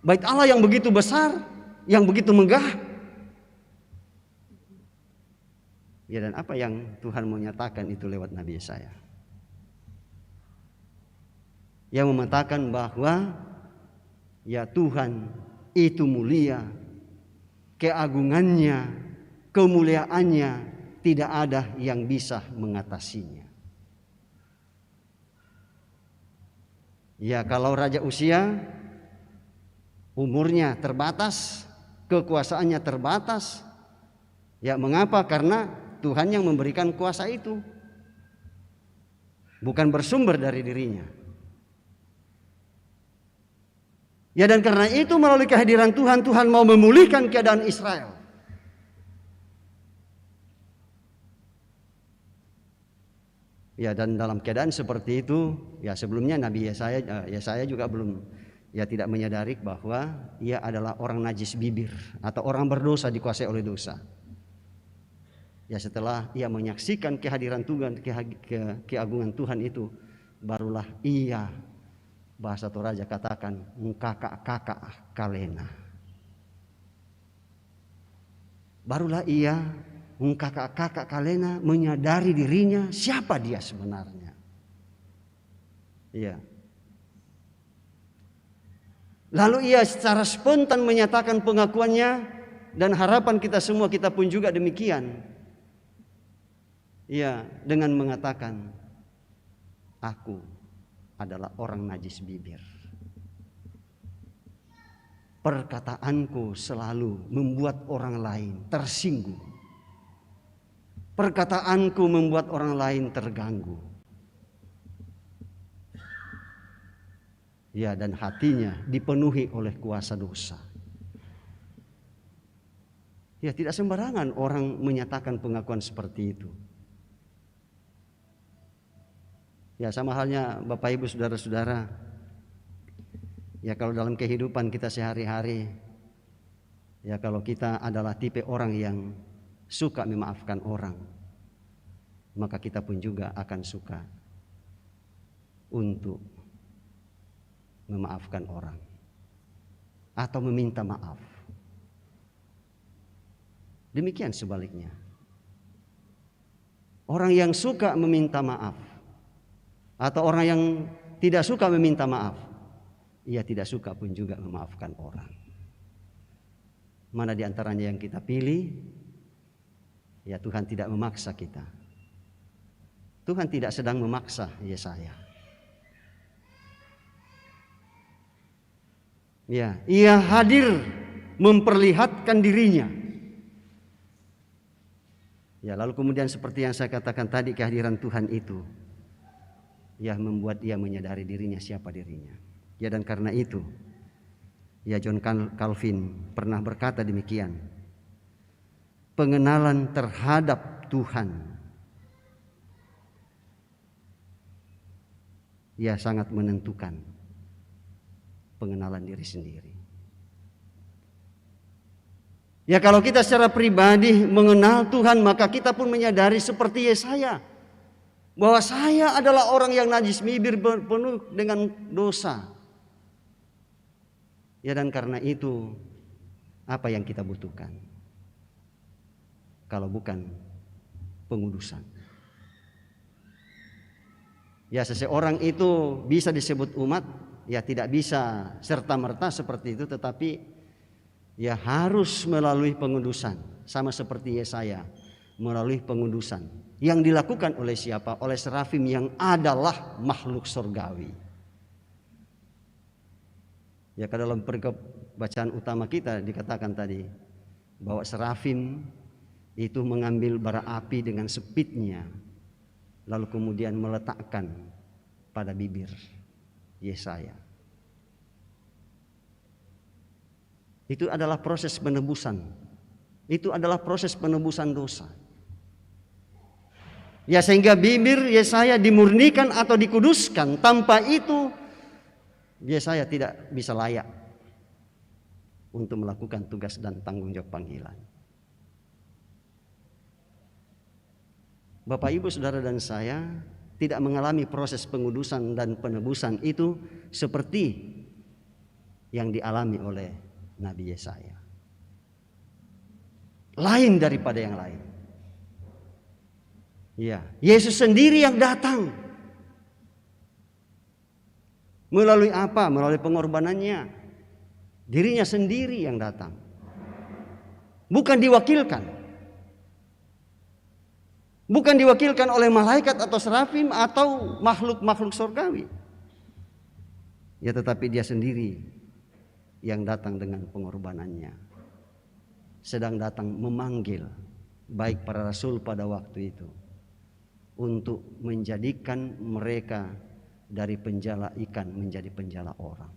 bait Allah yang begitu besar, yang begitu megah. Ya, dan apa yang Tuhan mau nyatakan itu lewat Nabi Yesaya, yang mengatakan bahwa ya Tuhan itu mulia, keagungannya, kemuliaannya tidak ada yang bisa mengatasinya. Ya kalau Raja Uzia umurnya terbatas, kekuasaannya terbatas. Ya mengapa? Karena Tuhan yang memberikan kuasa itu, bukan bersumber dari dirinya. Ya dan karena itu melalui kehadiran Tuhan, Tuhan mau memulihkan keadaan Israel. Ya dan dalam keadaan seperti itu, ya sebelumnya Nabi Yesaya juga belum, ya tidak menyadari bahwa ia adalah orang najis bibir atau orang berdosa dikuasai oleh dosa. Ya setelah ia menyaksikan kehadiran Tuhan, keagungan Tuhan itu, barulah ia, bahasa Toraja katakan, kakak kalena. Barulah ia kakak kalena menyadari dirinya siapa dia sebenarnya. Iya. Lalu ia secara spontan menyatakan pengakuannya, dan harapan kita semua, kita pun juga demikian. Iya, dengan mengatakan, aku adalah orang najis bibir. Perkataanku selalu membuat orang lain tersinggung. Perkataanku membuat orang lain terganggu. Ya, dan hatinya dipenuhi oleh kuasa dosa. Ya, tidak sembarangan orang menyatakan pengakuan seperti itu. Ya, sama halnya Bapak Ibu saudara-saudara. Ya, kalau dalam kehidupan kita sehari-hari, ya kalau kita adalah tipe orang yang suka memaafkan orang, maka kita pun juga akan suka untuk memaafkan orang atau meminta maaf. Demikian sebaliknya. Orang yang suka meminta maaf atau orang yang tidak suka meminta maaf, ia tidak suka pun juga memaafkan orang. Mana di antaranya yang kita pilih? Ya, Tuhan tidak memaksa kita. Tuhan tidak sedang memaksa Yesaya. Ya, ia hadir memperlihatkan dirinya. Ya, lalu kemudian seperti yang saya katakan tadi, kehadiran Tuhan itu ya membuat dia menyadari dirinya, siapa dirinya. Ya, dan karena itu ya John Calvin pernah berkata demikian. Pengenalan terhadap Tuhan ya sangat menentukan pengenalan diri sendiri. Ya, kalau kita secara pribadi mengenal Tuhan, maka kita pun menyadari seperti Yesaya, bahwa saya adalah orang yang najis, bibir penuh dengan dosa. Ya, dan karena itu apa yang kita butuhkan? Kalau bukan pengudusan. Ya, seseorang itu bisa disebut umat, ya tidak bisa serta-merta seperti itu, tetapi ya harus melalui pengudusan, sama seperti Yesaya melalui pengudusan yang dilakukan oleh siapa? Oleh serafim yang adalah makhluk surgawi. Ya, ke dalam perikop bacaan utama kita dikatakan tadi bahwa serafim itu mengambil bara api dengan sepitnya, lalu kemudian meletakkan pada bibir Yesaya. Itu adalah proses penebusan. Itu adalah proses penebusan dosa. Ya, sehingga bibir Yesaya dimurnikan atau dikuduskan. Tanpa itu Yesaya tidak bisa layak untuk melakukan tugas dan tanggung jawab panggilan. Bapak, Ibu, Saudara dan saya tidak mengalami proses pengudusan dan penebusan itu seperti yang dialami oleh Nabi Yesaya. Lain daripada yang lain. Ya, Yesus sendiri yang datang. Melalui apa? Melalui pengorbanannya. Dirinya sendiri yang datang. Bukan diwakilkan. Bukan diwakilkan oleh malaikat atau serafim atau makhluk-makhluk surgawi. Ya, tetapi dia sendiri yang datang dengan pengorbanannya, sedang datang memanggil baik para rasul pada waktu itu untuk menjadikan mereka dari penjala ikan menjadi penjala orang,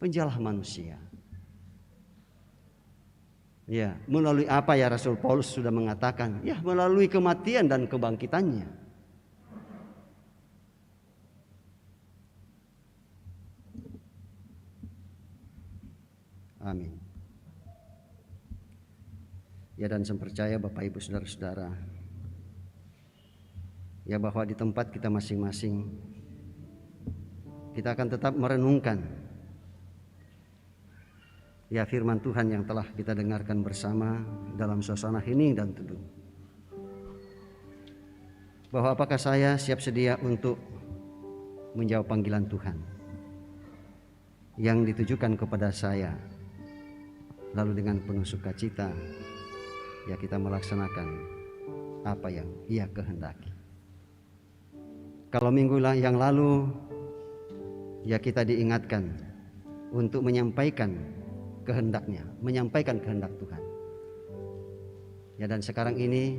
penjala manusia. Ya, melalui apa ya Rasul Paulus sudah mengatakan? Ya, melalui kematian dan kebangkitannya. Amin. Ya, dan saya percaya Bapak Ibu Saudara-saudara, ya bahwa di tempat kita masing-masing kita akan tetap merenungkan ya firman Tuhan yang telah kita dengarkan bersama dalam suasana hening dan teduh. Bahwa apakah saya siap sedia untuk menjawab panggilan Tuhan yang ditujukan kepada saya, lalu dengan penuh sukacita ya kita melaksanakan apa yang Ia kehendaki. Kalau minggu yang lalu ya kita diingatkan untuk menyampaikan kehendaknya, menyampaikan kehendak Tuhan. Ya, dan sekarang ini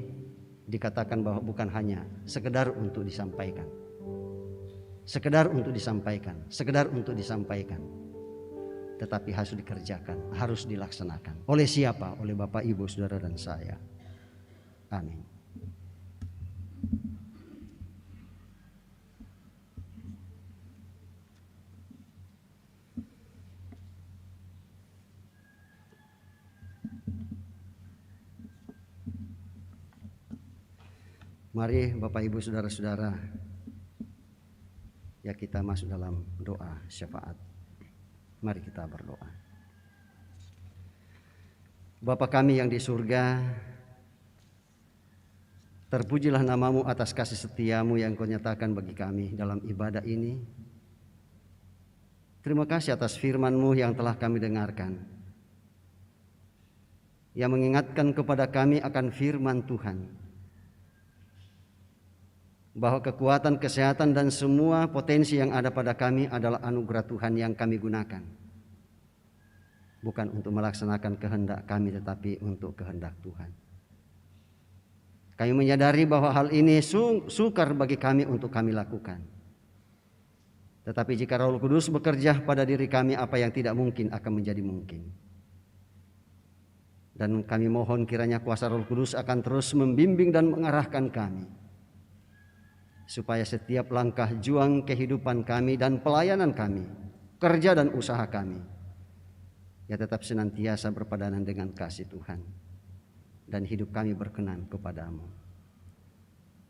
dikatakan bahwa bukan hanya sekedar untuk disampaikan. Sekedar untuk disampaikan, sekedar untuk disampaikan. tetapi harus dikerjakan, harus dilaksanakan. Oleh siapa? Oleh Bapak, Ibu, Saudara, dan saya. Amin. Mari Bapak, Ibu, Saudara-saudara, ya kita masuk dalam doa syafaat. Mari kita berdoa. Bapa kami yang di surga, terpujilah namamu atas kasih setiamu yang kau nyatakan bagi kami dalam ibadah ini. Terima kasih atas firman-Mu yang telah kami dengarkan, yang mengingatkan kepada kami akan firman Tuhan, bahwa kekuatan, kesehatan, dan semua potensi yang ada pada kami adalah anugerah Tuhan yang kami gunakan, bukan untuk melaksanakan kehendak kami, tetapi untuk kehendak Tuhan. Kami menyadari bahwa hal ini sukar bagi kami untuk kami lakukan. Tetapi jika Roh Kudus bekerja pada diri kami, apa yang tidak mungkin akan menjadi mungkin. Dan kami mohon kiranya kuasa Roh Kudus akan terus membimbing dan mengarahkan kami, supaya setiap langkah juang kehidupan kami dan pelayanan kami, kerja dan usaha kami, ya tetap senantiasa berpadanan dengan kasih Tuhan, dan hidup kami berkenan kepadamu.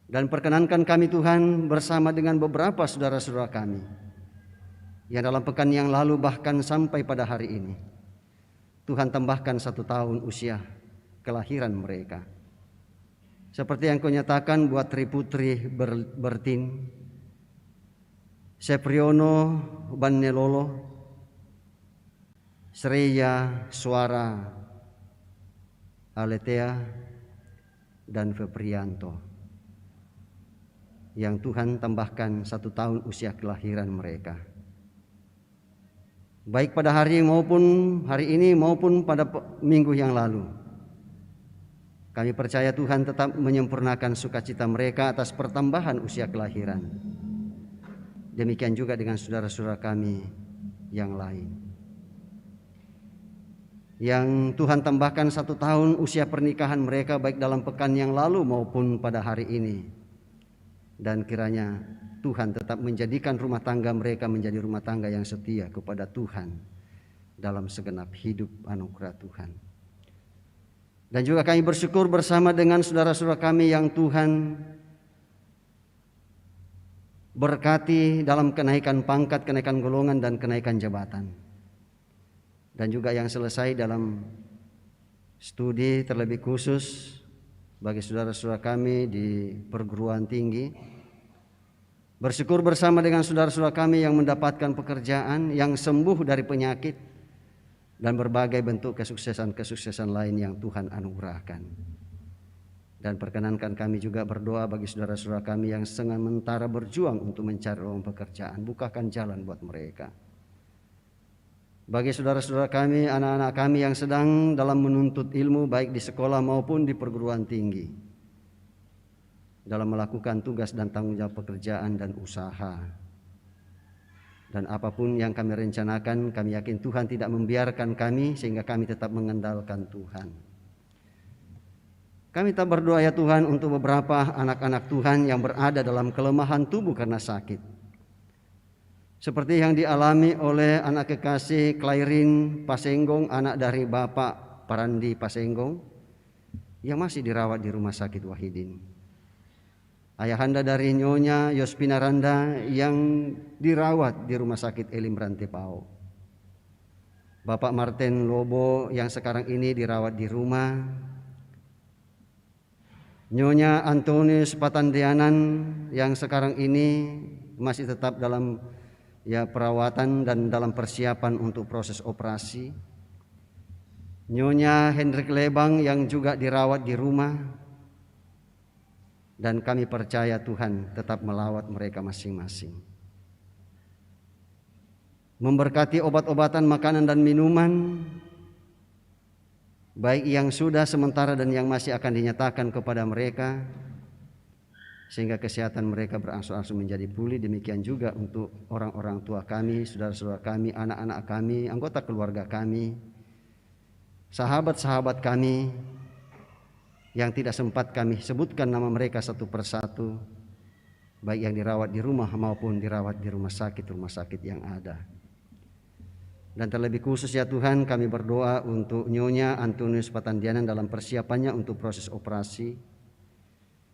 Dan perkenankan kami Tuhan bersama dengan beberapa saudara-saudara kami yang dalam pekan yang lalu bahkan sampai pada hari ini, Tuhan tambahkan 1 tahun usia kelahiran mereka. Seperti yang kau nyatakan buat Triputri Bertin, Sepriono Banelolo, Sreya Suara Aletea, dan Febrianto, yang Tuhan tambahkan 1 tahun usia kelahiran mereka. Baik pada hari ini maupun pada minggu yang lalu, kami percaya Tuhan tetap menyempurnakan sukacita mereka atas pertambahan usia kelahiran. Demikian juga dengan saudara-saudara kami yang lain, yang Tuhan tambahkan 1 tahun usia pernikahan mereka baik dalam pekan yang lalu maupun pada hari ini. Dan kiranya Tuhan tetap menjadikan rumah tangga mereka menjadi rumah tangga yang setia kepada Tuhan dalam segenap hidup anugerah Tuhan. Dan juga kami bersyukur bersama dengan saudara-saudara kami yang Tuhan berkati dalam kenaikan pangkat, kenaikan golongan, dan kenaikan jabatan. Dan juga yang selesai dalam studi terlebih khusus bagi saudara-saudara kami di perguruan tinggi. Bersyukur bersama dengan saudara-saudara kami yang mendapatkan pekerjaan, yang sembuh dari penyakit, dan berbagai bentuk kesuksesan-kesuksesan lain yang Tuhan anugerahkan. Dan perkenankan kami juga berdoa bagi saudara-saudara kami yang sementara berjuang untuk mencari lowongan pekerjaan. Bukakan jalan buat mereka. Bagi saudara-saudara kami, anak-anak kami yang sedang dalam menuntut ilmu baik di sekolah maupun di perguruan tinggi, dalam melakukan tugas dan tanggung jawab pekerjaan dan usaha. Dan apapun yang kami rencanakan, kami yakin Tuhan tidak membiarkan kami sehingga kami tetap mengandalkan Tuhan. Kami tak berdoa ya Tuhan untuk beberapa anak-anak Tuhan yang berada dalam kelemahan tubuh karena sakit, seperti yang dialami oleh anak kekasih Clairin Pasenggong, anak dari Bapak Parandi Pasenggong, yang masih dirawat di Rumah Sakit Wahidin. Ayahanda dari Nyonya Yospina Randa yang dirawat di Rumah Sakit Elim Rantepao. Bapak Martin Lobo yang sekarang ini dirawat di rumah. Nyonya Antonius Patandianan yang sekarang ini masih tetap dalam perawatan dan dalam persiapan untuk proses operasi. Nyonya Hendrik Lebang yang juga dirawat di rumah. Dan kami percaya Tuhan tetap melawat mereka masing-masing, memberkati obat-obatan, makanan, dan minuman, baik yang sudah sementara dan yang masih akan dinyatakan kepada mereka, sehingga kesehatan mereka berangsur-angsur menjadi pulih. Demikian juga untuk orang-orang tua kami, saudara-saudara kami, anak-anak kami, anggota keluarga kami, sahabat-sahabat kami yang tidak sempat kami sebutkan nama mereka satu persatu, baik yang dirawat di rumah maupun dirawat di rumah sakit yang ada. Dan terlebih khusus ya Tuhan, kami berdoa untuk Nyonya Antonius Patandianan dalam persiapannya untuk proses operasi.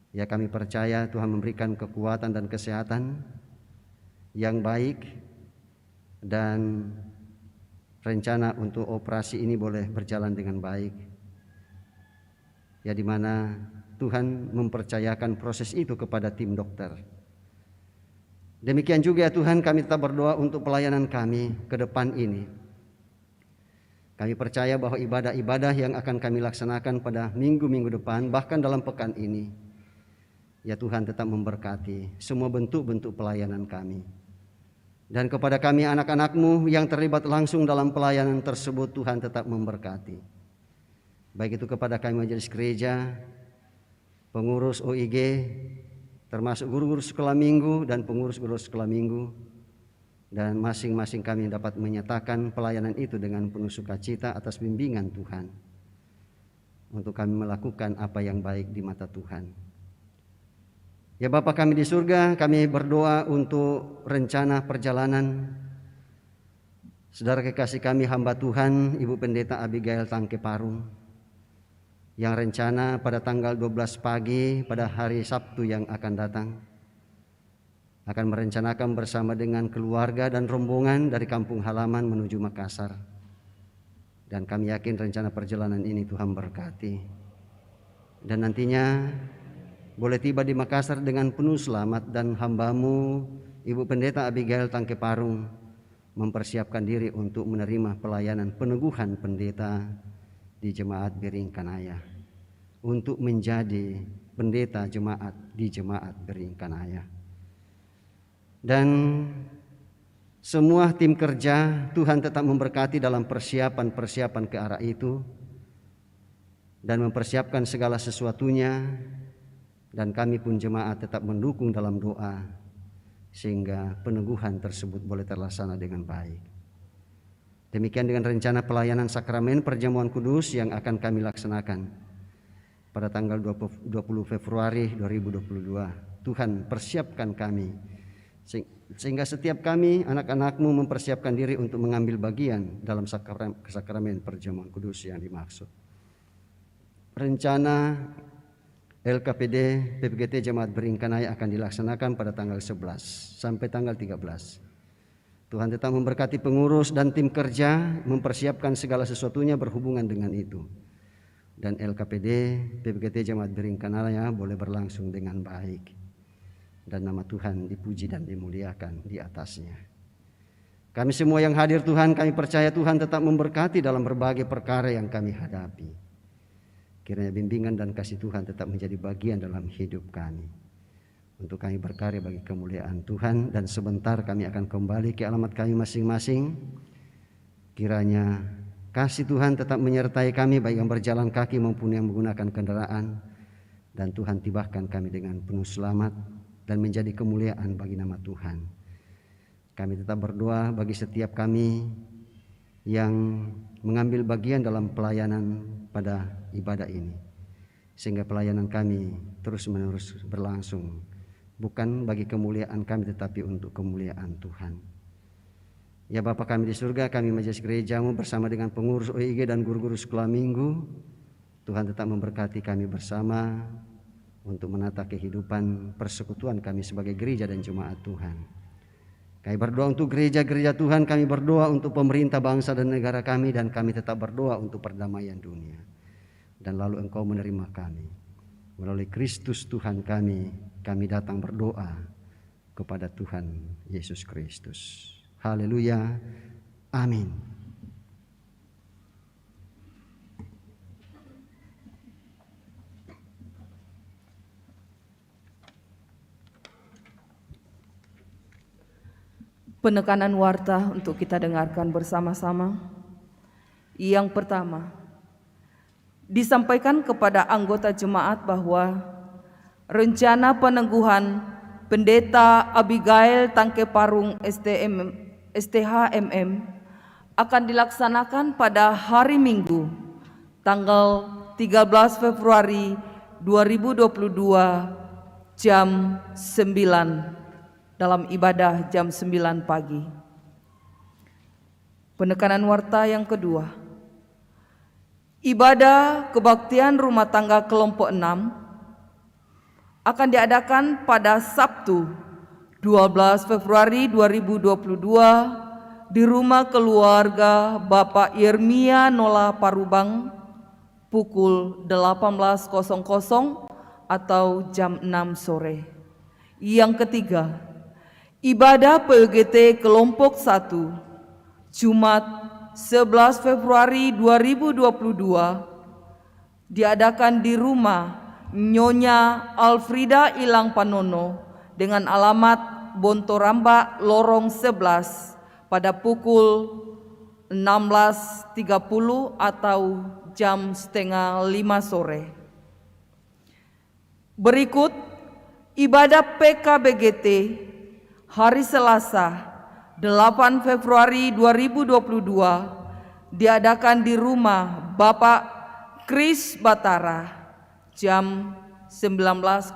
Ya, kami percaya Tuhan memberikan kekuatan dan kesehatan yang baik, dan rencana untuk operasi ini boleh berjalan dengan baik. Ya, di mana Tuhan mempercayakan proses itu kepada tim dokter. Demikian juga ya Tuhan, kami tetap berdoa untuk pelayanan kami ke depan ini. Kami percaya bahwa ibadah-ibadah yang akan kami laksanakan pada minggu-minggu depan, bahkan dalam pekan ini, ya Tuhan tetap memberkati semua bentuk-bentuk pelayanan kami. Dan kepada kami anak-anak-Mu yang terlibat langsung dalam pelayanan tersebut, Tuhan tetap memberkati. Baik itu kepada kami majelis gereja, pengurus OIG, termasuk guru-guru sekolah minggu dan pengurus-guru sekolah minggu, dan masing-masing kami dapat menyatakan pelayanan itu dengan penuh sukacita atas bimbingan Tuhan untuk kami melakukan apa yang baik di mata Tuhan. Ya Bapa kami di surga, kami berdoa untuk rencana perjalanan saudara kekasih kami hamba Tuhan Ibu Pendeta Abigail Tangke Parung, yang rencana pada tanggal 12 pagi pada hari Sabtu yang akan datang akan merencanakan bersama dengan keluarga dan rombongan dari kampung halaman menuju Makassar. Dan kami yakin rencana perjalanan ini Tuhan berkati, dan nantinya boleh tiba di Makassar dengan penuh selamat, dan hamba-Mu Ibu Pendeta Abigail Tangke Parung mempersiapkan diri untuk menerima pelayanan peneguhan pendeta di Jemaat Biringkanaya, untuk menjadi pendeta jemaat di Jemaat Biringkanaya. Dan semua tim kerja Tuhan tetap memberkati dalam persiapan ke arah itu, dan mempersiapkan segala sesuatunya, dan kami pun jemaat tetap mendukung dalam doa sehingga peneguhan tersebut boleh terlaksana dengan baik. Demikian dengan rencana pelayanan sakramen perjamuan kudus yang akan kami laksanakan pada tanggal 20 Februari 2022. Tuhan persiapkan kami sehingga setiap kami anak-anak-Mu mempersiapkan diri untuk mengambil bagian dalam sakramen perjamuan kudus yang dimaksud. Rencana LKPD PPGT Jemaat Biringkanaya akan dilaksanakan pada tanggal 11 sampai tanggal 13. Tuhan tetap memberkati pengurus dan tim kerja mempersiapkan segala sesuatunya berhubungan dengan itu. Dan LKPD PPGT Jemaat Biringkanaya boleh berlangsung dengan baik, dan nama Tuhan dipuji dan dimuliakan di atasnya. Kami semua yang hadir Tuhan, kami percaya Tuhan tetap memberkati dalam berbagai perkara yang kami hadapi. Kiranya bimbingan dan kasih Tuhan tetap menjadi bagian dalam hidup kami, untuk kami berkarya bagi kemuliaan Tuhan. Dan sebentar kami akan kembali ke alamat kami masing-masing. Kiranya kasih Tuhan tetap menyertai kami, baik yang berjalan kaki maupun yang menggunakan kendaraan, dan Tuhan tibahkan kami dengan penuh selamat dan menjadi kemuliaan bagi nama Tuhan. Kami tetap berdoa bagi setiap kami yang mengambil bagian dalam pelayanan pada ibadah ini, sehingga pelayanan kami terus-menerus berlangsung, bukan bagi kemuliaan kami tetapi untuk kemuliaan Tuhan. Ya Bapa kami di surga, kami majelis gereja-Mu bersama dengan pengurus OIG dan guru-guru sekolah minggu, Tuhan tetap memberkati kami bersama untuk menata kehidupan persekutuan kami sebagai gereja dan jemaat Tuhan. Kami berdoa untuk gereja-gereja Tuhan, kami berdoa untuk pemerintah bangsa dan negara kami, dan kami tetap berdoa untuk perdamaian dunia. Dan lalu Engkau menerima kami. Melalui Kristus Tuhan kami datang berdoa kepada Tuhan Yesus Kristus. Haleluya. Amin. Penekanan warta untuk kita dengarkan bersama-sama. Yang pertama, disampaikan kepada anggota jemaat bahwa rencana peneguhan Pendeta Abigail Tangke Parung STHMM akan dilaksanakan pada hari Minggu tanggal 13 Februari 2022 jam 9 dalam ibadah jam 9 pagi. Penekanan warta yang kedua, ibadah kebaktian rumah tangga kelompok 6 akan diadakan pada Sabtu 12 Februari 2022 di rumah keluarga Bapak Yermia Nola Parubang pukul 18.00 atau jam 6 sore. Yang ketiga, ibadah PGT kelompok 1 Jumat 11 Februari 2022 diadakan di rumah Nyonya Alfrida Ilang Panono dengan alamat Bontoramba Lorong 11 pada pukul 16.30 atau jam 4:30 sore. Berikut ibadah PKBGT hari Selasa 8 Februari 2022 diadakan di rumah Bapak Kris Batara jam 19.00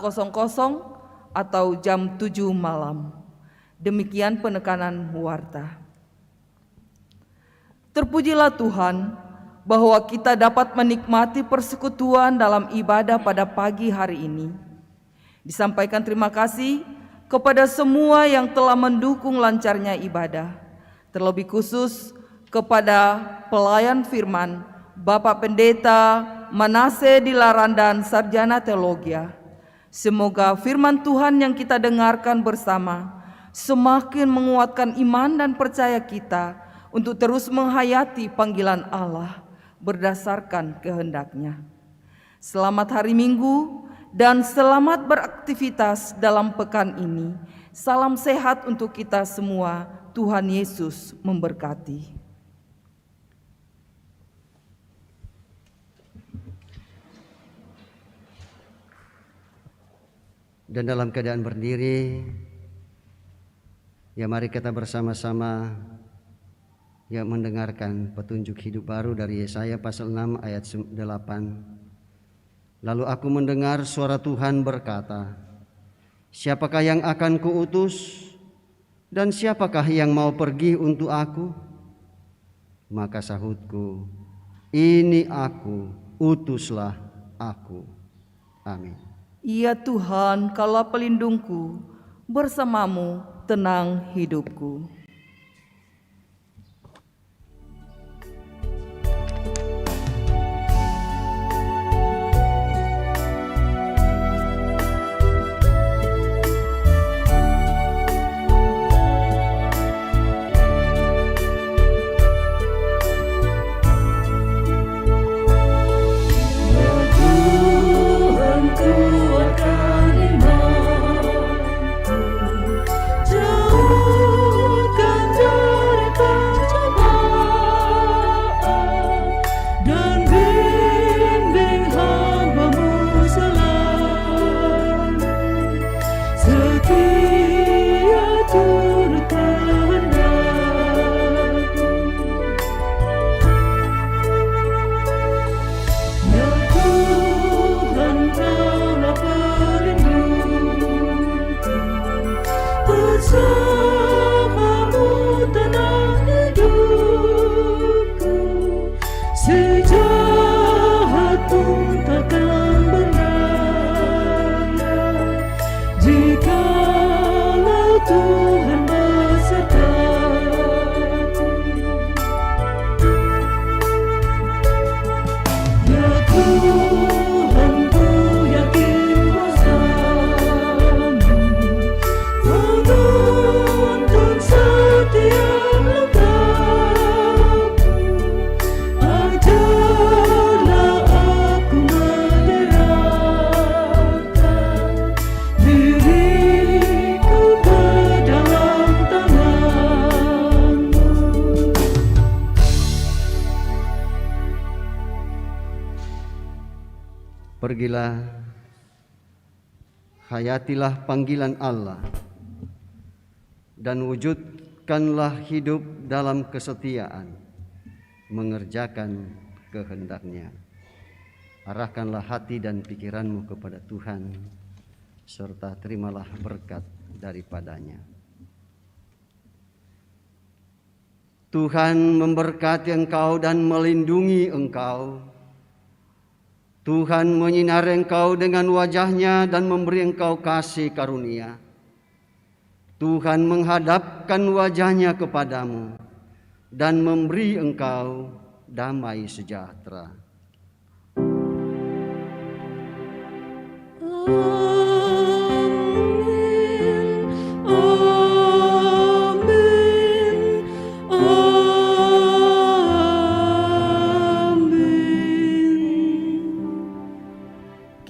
atau jam 7 malam. Demikian penekanan warta. Terpujilah Tuhan bahwa kita dapat menikmati persekutuan dalam ibadah pada pagi hari ini. Disampaikan terima kasih kepada semua yang telah mendukung lancarnya ibadah, terlebih khusus kepada pelayan firman Bapak Pendeta Manase Dilarandan Sarjana Teologia. Semoga firman Tuhan yang kita dengarkan bersama semakin menguatkan iman dan percaya kita untuk terus menghayati panggilan Allah berdasarkan kehendak-Nya. Selamat hari Minggu dan selamat beraktivitas dalam pekan ini. Salam sehat untuk kita semua. Tuhan Yesus memberkati. Dan dalam keadaan berdiri, ya mari kita bersama-sama ya mendengarkan petunjuk hidup baru dari Yesaya pasal 6 ayat 8. Lalu aku mendengar suara Tuhan berkata, siapakah yang akan kuutus dan siapakah yang mau pergi untuk aku? Maka sahutku, ini aku, utuslah aku. Amin. Ya Tuhan, Kaulah pelindungku, bersamamu tenang hidupku. Pergilah hayatilah panggilan Allah dan wujudkanlah hidup dalam kesetiaan, mengerjakan kehendak-Nya. Arahkanlah hati dan pikiranmu kepada Tuhan, serta terimalah berkat daripadanya. Tuhan memberkati engkau dan melindungi engkau. Tuhan menyinari engkau dengan wajah-Nya dan memberi engkau kasih karunia. Tuhan menghadapkan wajah-Nya kepadamu dan memberi engkau damai sejahtera.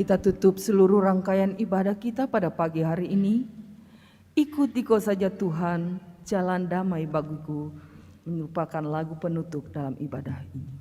Kita tutup seluruh rangkaian ibadah kita pada pagi hari ini. Ikuti kau saja Tuhan, jalan damai bagiku, merupakan lagu penutup dalam ibadah ini.